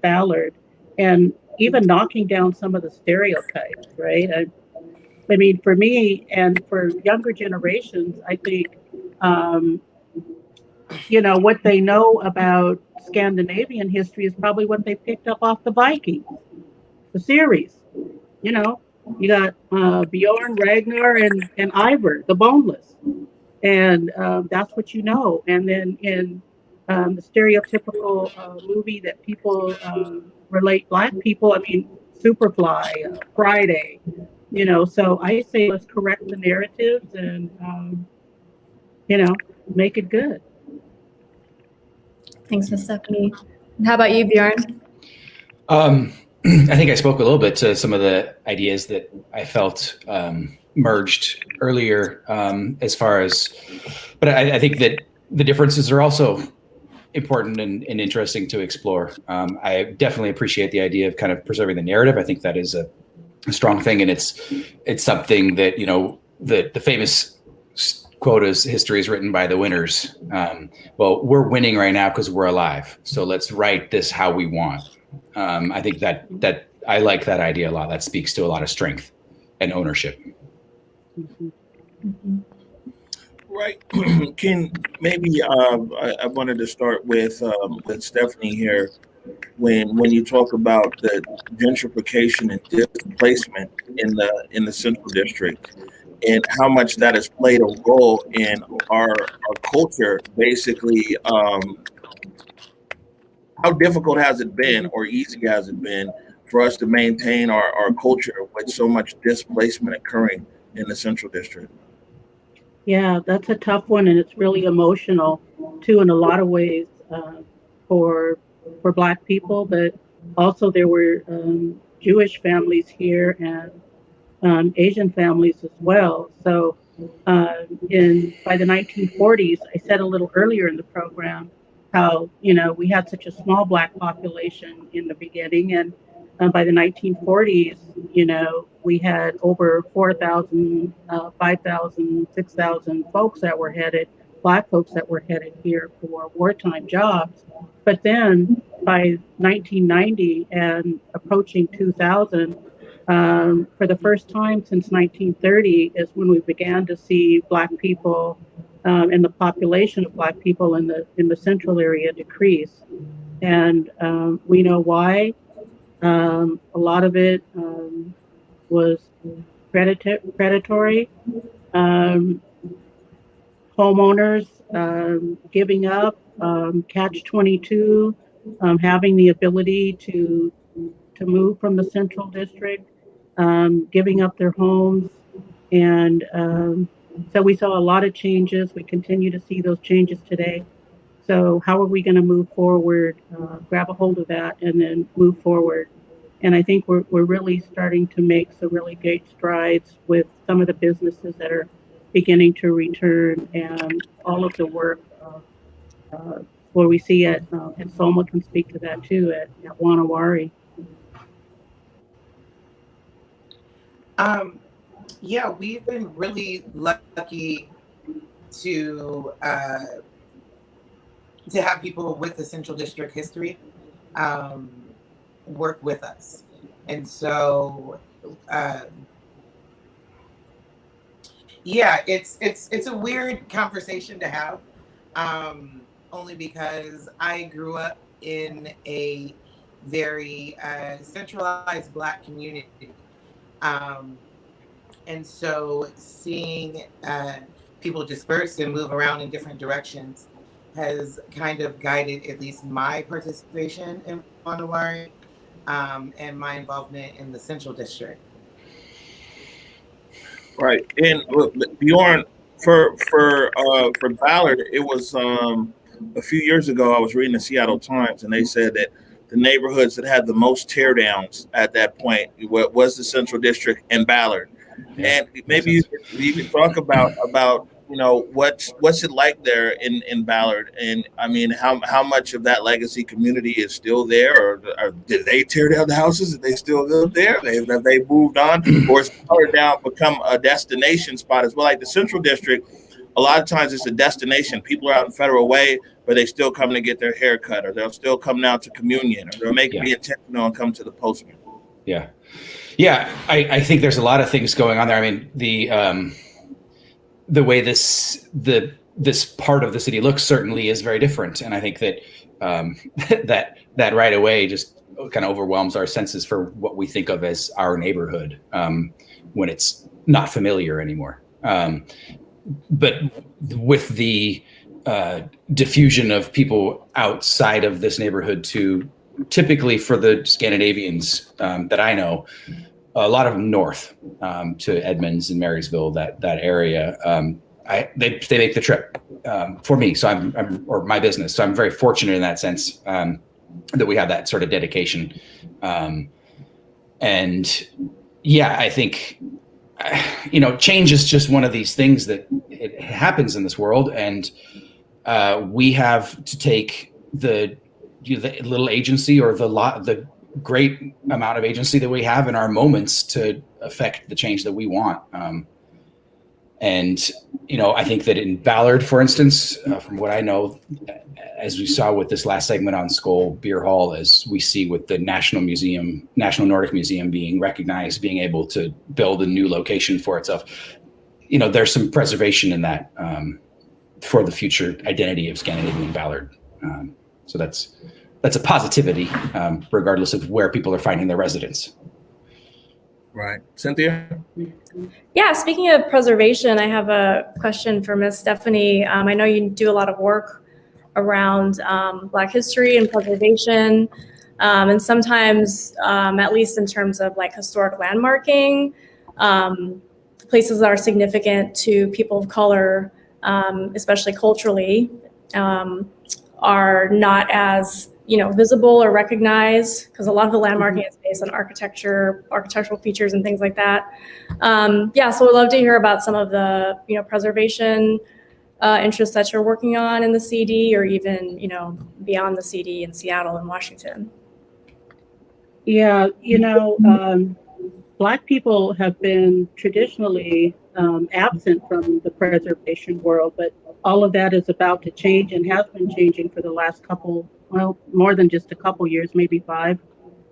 Ballard, and even knocking down some of the stereotypes, right? I mean, for me and for younger generations, I think, you know, what they know about Scandinavian history is probably what they picked up off the Vikings, the series. You know, you got Bjorn, Ragnar, and Ivar, the Boneless. And that's what you know. And then in the stereotypical movie that people relate Black people, I mean, Superfly, Friday, you know. So I say let's correct the narratives and, you know, make it good. Thanks, Ms. Stephanie. And how about you, Bjorn? I think I spoke a little bit to some of the ideas that I felt merged earlier as far as, but I think that the differences are also important and interesting to explore. I definitely appreciate the idea of kind of preserving the narrative. I think that is a strong thing, and it's something that, you know, the famous quote is history is written by the winners. Well, we're winning right now because we're alive. So let's write this how we want. I think that I like that idea a lot. That speaks to a lot of strength and ownership. Mm-hmm. Mm-hmm. Right. Can maybe I wanted to start with Stephanie here. When you talk about the gentrification and displacement in the Central District, and how much that has played a role in our culture, basically, how difficult has it been, or easy has it been, for us to maintain our culture with so much displacement occurring in the Central District? Yeah, that's a tough one, and it's really emotional too in a lot of ways for Black people, but also there were Jewish families here and Asian families as well. So by the 1940s, I said a little earlier in the program how, you know, we had such a small Black population in the beginning, and by the 1940s, you know, we had over 4,000, 5,000, 6,000 folks that were headed, Black folks that were headed here for wartime jobs. But then by 1990 and approaching 2000, for the first time since 1930 is when we began to see Black people and the population of Black people in the central area decrease. And we know why. A lot of it was predatory. Homeowners giving up, catch-22, having the ability to move from the Central District, giving up their homes. And so we saw a lot of changes. We continue to see those changes today. So how are we going to move forward, grab a hold of that, and then move forward? And I think we're really starting to make some really great strides with some of the businesses that are beginning to return, and all of the work where we see it, and Solma can speak to that too, at Wanawari. Yeah, we've been really lucky to have people with the Central District history. work with us. And so, yeah, it's a weird conversation to have, only because I grew up in a very centralized Black community. And so seeing people disperse and move around in different directions has kind of guided at least my participation in Wanawari, and my involvement in the Central District. Right. And Bjorn, for Ballard, it was a few years ago I was reading the Seattle Times, and they said that the neighborhoods that had the most teardowns at that point was the Central District and Ballard. And maybe you could talk about what's it like there in Ballard, and I mean how much of that legacy community is still there, or did they tear down the houses? Did they still live there? Have they moved on, or has Ballard now become a destination spot as well? Like the Central District, a lot of times it's a destination. People are out in Federal Way, but they still come to get their hair cut, or they'll still come out to communion, or they'll be intentional and come to the postman. Yeah. Yeah, I think there's a lot of things going on there. I mean, the way this part of the city looks certainly is very different, and I think that that right away just kind of overwhelms our senses for what we think of as our neighborhood when it's not familiar anymore. But with the diffusion of people outside of this neighborhood to typically for the Scandinavians that I know, a lot of them north to Edmonds and Marysville, that area. They make the trip for me, so I'm or my business. So I'm very fortunate in that sense that we have that sort of dedication. And yeah, I think change is just one of these things that it happens in this world, and we have to take the little agency or the great amount of agency that we have in our moments to affect the change that we want. And I think that in Ballard, for instance, from what I know, as we saw with this last segment on Skoll Beer Hall, as we see with the National Nordic Museum being recognized, being able to build a new location for itself, there's some preservation in that for the future identity of Scandinavian Ballard. So that's a positivity, regardless of where people are finding their residence. Right. Cynthia? Yeah, speaking of preservation, I have a question for Ms. Stephanie. I know you do a lot of work around Black history and preservation, and sometimes, at least in terms of like historic landmarking, places that are significant to people of color, especially culturally, are not as visible or recognized, because a lot of the landmarking is based on architectural features and things like that. So we'd love to hear about some of the preservation interests that you're working on in the CD, or even beyond the CD in Seattle and Washington. Yeah, Black people have been traditionally absent from the preservation world, but all of that is about to change and has been changing for the last more than just a couple years, maybe 5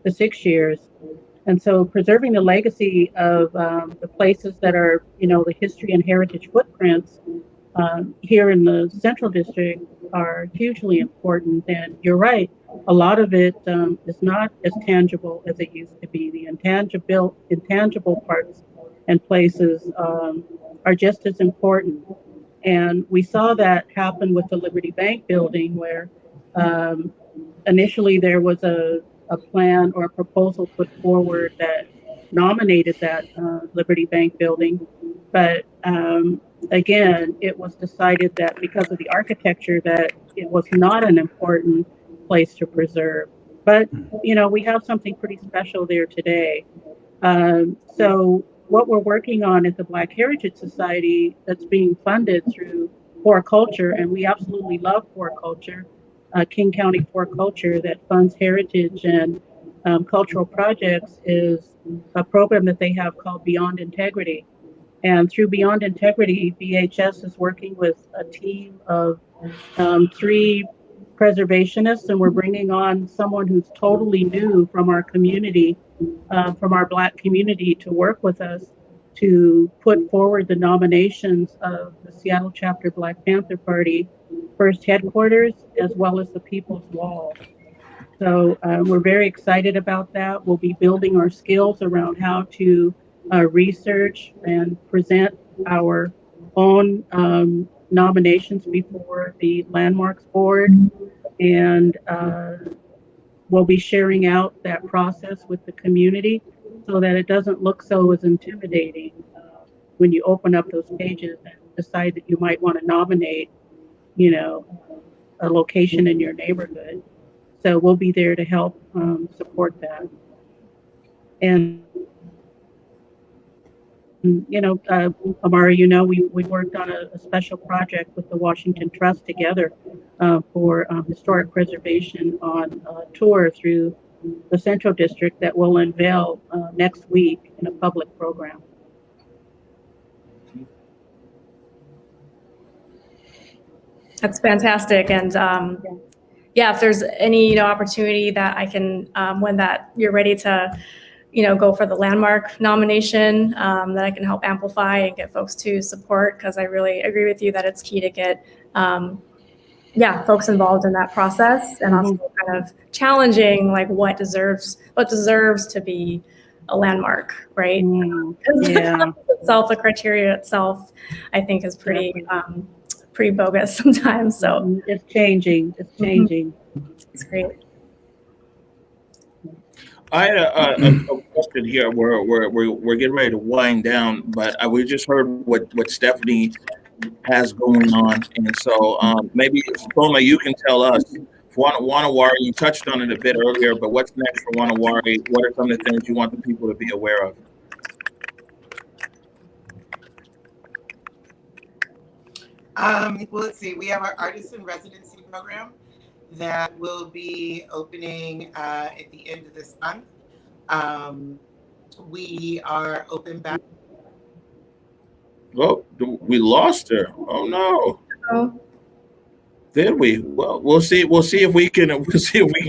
to 6 years. And so preserving the legacy of the places that are, the history and heritage footprints here in the Central District are hugely important. And you're right, a lot of it is not as tangible as it used to be. The intangible parts and places are just as important. And we saw that happen with the Liberty Bank building, where initially there was a plan or a proposal put forward that nominated that Liberty Bank building. But again, it was decided that because of the architecture that it was not an important place to preserve. But, we have something pretty special there today. So what we're working on at the Black Heritage Society, that's being funded through Poor Culture, and we absolutely love Poor Culture, King County Poor Culture, that funds heritage and cultural projects, is a program that they have called Beyond Integrity. And through Beyond Integrity, BHS is working with a team of 3 preservationists, and we're bringing on someone who's totally new from our community, from our Black community, to work with us to put forward the nominations of the Seattle Chapter Black Panther Party first headquarters, as well as the People's Wall. So we're very excited about that. We'll be building our skills around how to research and present our own nominations before the Landmarks Board. And we'll be sharing out that process with the community so that it doesn't look so as intimidating when you open up those pages and decide that you might want to nominate, you know, a location in your neighborhood. So we'll be there to help support that. And, you know, Amara, you know, we worked on a special project with the Washington Trust together for historic preservation on a tour through the Central District that will unveil next week in a public program. That's fantastic. And yeah, if there's any, you know, opportunity that I can, when that you're ready to, you know, go for the landmark nomination, that I can help amplify and get folks to support, because I really agree with you that it's key to get, yeah, folks involved in that process, and also kind of challenging like what deserves to be a landmark, right? Yeah. Itself, the criteria itself, I think is pretty pretty bogus sometimes. So it's changing. It's changing. It's great. I had a question here. We're getting ready to wind down, but we just heard what Stephanie has going on, and so maybe Soma, you can tell us. Wanawari, you touched on it a bit earlier, but what's next for Wanawari? What are some of the things you want the people to be aware of? Well, let's see. We have our artist in residency program that will be opening at the end of this month. We are open back. Oh, we lost her. Oh no. Oh. Did we? Well, we'll see. We'll see if we can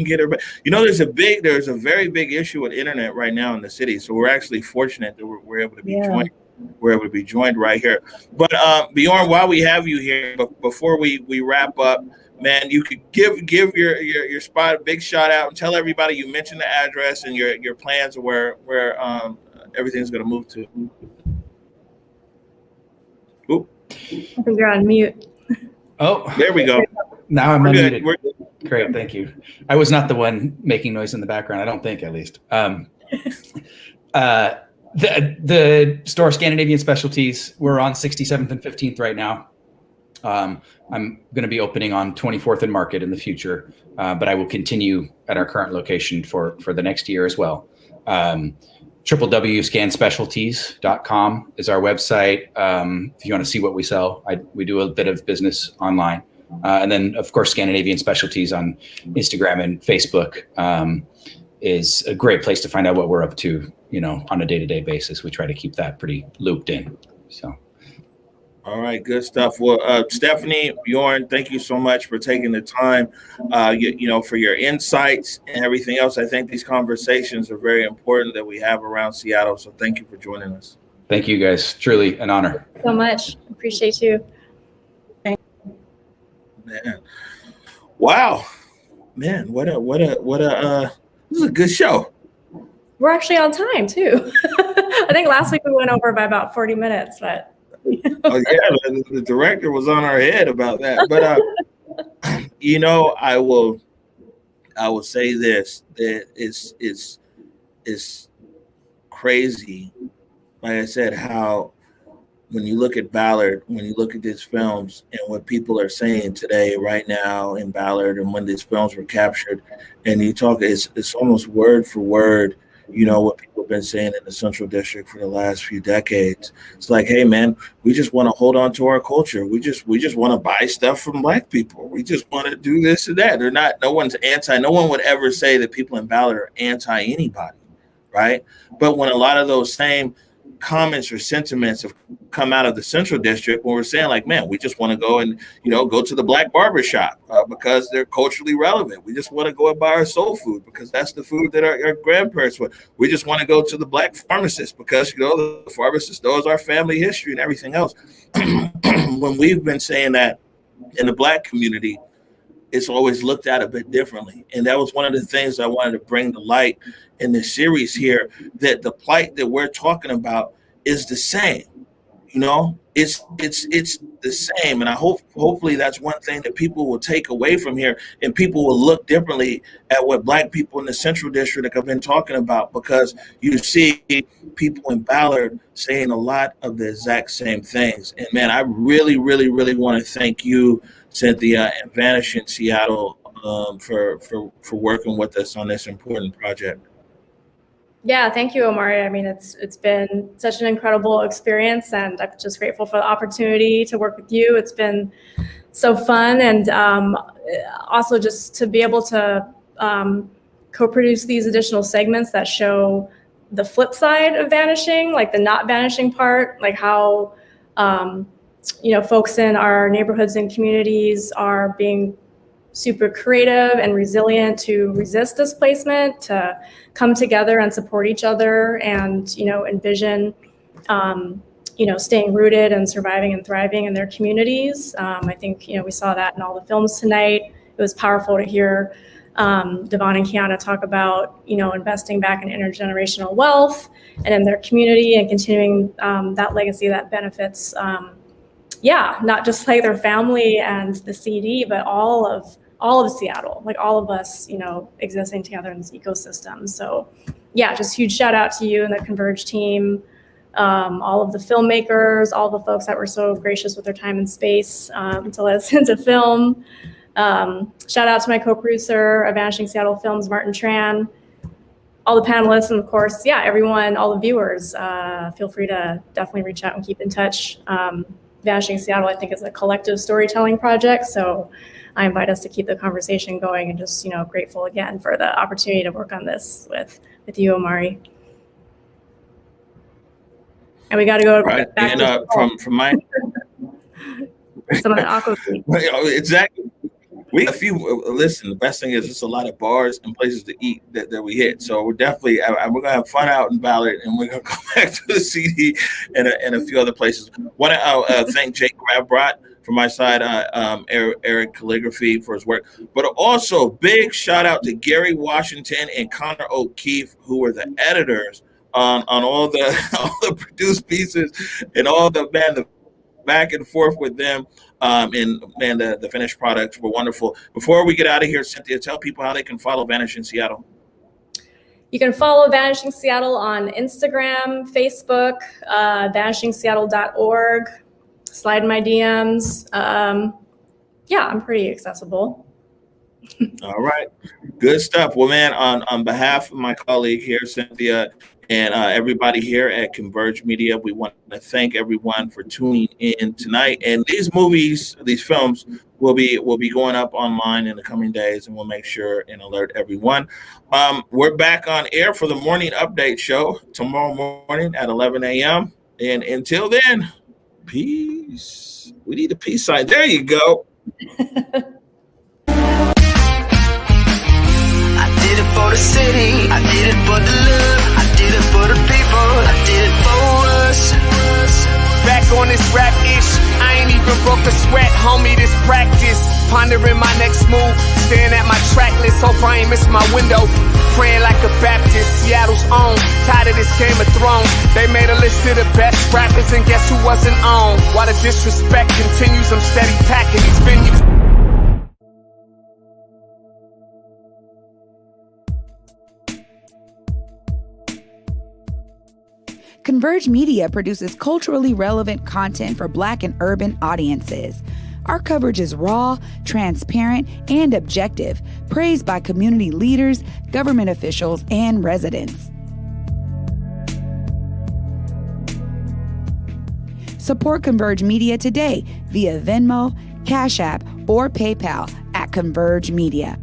get her back. You know, there's a very big issue with internet right now in the city. So we're actually fortunate that we're able to be joined. We're able to be joined right here. But Bjorn, while we have you here, before we wrap up, man, you could give your spot a big shout out and tell everybody you mentioned the address and your plans of where everything's going to move to. Oop. I think you're on mute. Oh, there we go. Now I'm unmuted. Good. Great, thank you. I was not the one making noise in the background. I don't think, at least. The store Scandinavian Specialties, we're on 67th and 15th right now. I'm going to be opening on 24th and Market in the future, but I will continue at our current location for the next year as well. www.scanspecialties.com is our website. If you want to see what we sell, we do a bit of business online. And then, of course, Scandinavian Specialties on Instagram and Facebook is a great place to find out what we're up to, you know, on a day-to-day basis. We try to keep that pretty looped in. So. All right, good stuff. Well, Stephanie, Bjorn, thank you so much for taking the time, you know, for your insights and everything else. I think these conversations are very important that we have around Seattle. So thank you for joining us. Thank you, guys. Truly an honor. So much. Appreciate you. Man. Wow, man, what a this is a good show. We're actually on time too. I think last week we went over by about 40 minutes, but. Oh yeah, the director was on our head about that. But you know, I will say this, that it's crazy. Like I said, how when you look at Ballard, when you look at these films and what people are saying today, right now in Ballard, and when these films were captured, and you talk, it's almost word for word, you know, what people have been saying in the Central District for the last few decades. It's like, hey man, we just want to hold on to our culture. We just want to buy stuff from Black people. We just want to do this and that. No one would ever say that people in Ballard are anti anybody, right? But when a lot of those same comments or sentiments of come out of the Central District when we're saying like, man, we just want to go and, go to the Black barber shop because they're culturally relevant. We just want to go and buy our soul food because that's the food that our grandparents would. We just want to go to the Black pharmacist because, the pharmacist knows our family history and everything else. When we've been saying that in the Black community, it's always looked at a bit differently. And that was one of the things I wanted to bring to light in this series here, that the plight that we're talking about is the same. It's the same. And I hopefully that's one thing that people will take away from here, and people will look differently at what Black people in the Central District have been talking about, because you see people in Ballard saying a lot of the exact same things. And man, I really, really, really want to thank you, Cynthia, and Vanishing Seattle for working with us on this important project. Yeah, thank you, Omari. I mean, it's been such an incredible experience, and I'm just grateful for the opportunity to work with you. It's been so fun, and also just to be able to co-produce these additional segments that show the flip side of vanishing, like the not vanishing part, like how folks in our neighborhoods and communities are being super creative and resilient to resist displacement, to come together and support each other, and envision staying rooted and surviving and thriving in their communities. I think we saw that in all the films tonight. It was powerful to hear Devon and Kiana talk about investing back in intergenerational wealth and in their community, and continuing that legacy that benefits not just like their family and the CD, but all of Seattle, like all of us, existing together in this ecosystem. So yeah, just huge shout out to you and the Converge team, all of the filmmakers, all the folks that were so gracious with their time and space to let us into film. Shout out to my co-producer of Vanishing Seattle Films, Martin Tran, all the panelists, and of course, everyone, all the viewers. Feel free to definitely reach out and keep in touch. Vanishing Seattle, I think, is a collective storytelling project, so I invite us to keep the conversation going, and just grateful again for the opportunity to work on this with you, Omari. And we got to go back and from my some of the aqua feed. Exactly. We a few. Listen, the best thing is it's a lot of bars and places to eat that we hit. So we're definitely we're gonna have fun out in Ballard, and we're gonna go back to the CD and a few other places. Want to thank Jake Grabrot from my side, Eric Calligraphy for his work, but also big shout out to Gary Washington and Connor O'Keefe, who were the editors on all the produced pieces and all the back and forth with them. And the finished products were wonderful. Before we get out of here, Cynthia, tell people how they can follow Vanishing Seattle. You can follow Vanishing Seattle on Instagram, Facebook, vanishingseattle.org. Slide in my DMs. I'm pretty accessible. All right. Good stuff. Well, man, on behalf of my colleague here, Cynthia, and everybody here at Converge Media, we want to thank everyone for tuning in tonight. And these films will be going up online in the coming days, and we'll make sure and alert everyone. We're back on air for the morning update show tomorrow morning at 11 a.m. And until then, peace. We need a peace sign. There you go. I did it for the city, I did it for the love, I did it for the people, I did it for us. Back on this rap ish, I ain't even broke a sweat, homie, this practice. Pondering my next move, staring at my track list, hope I ain't miss my window. Praying like a Baptist, Seattle's own. Tired of this Game of Thrones. They made a list of the best rappers, and guess who wasn't on? While the disrespect continues, I'm steady packing these venues. Converge Media produces culturally relevant content for Black and urban audiences. Our coverage is raw, transparent, and objective, praised by community leaders, government officials, and residents. Support Converge Media today via Venmo, Cash App, or PayPal at Converge Media.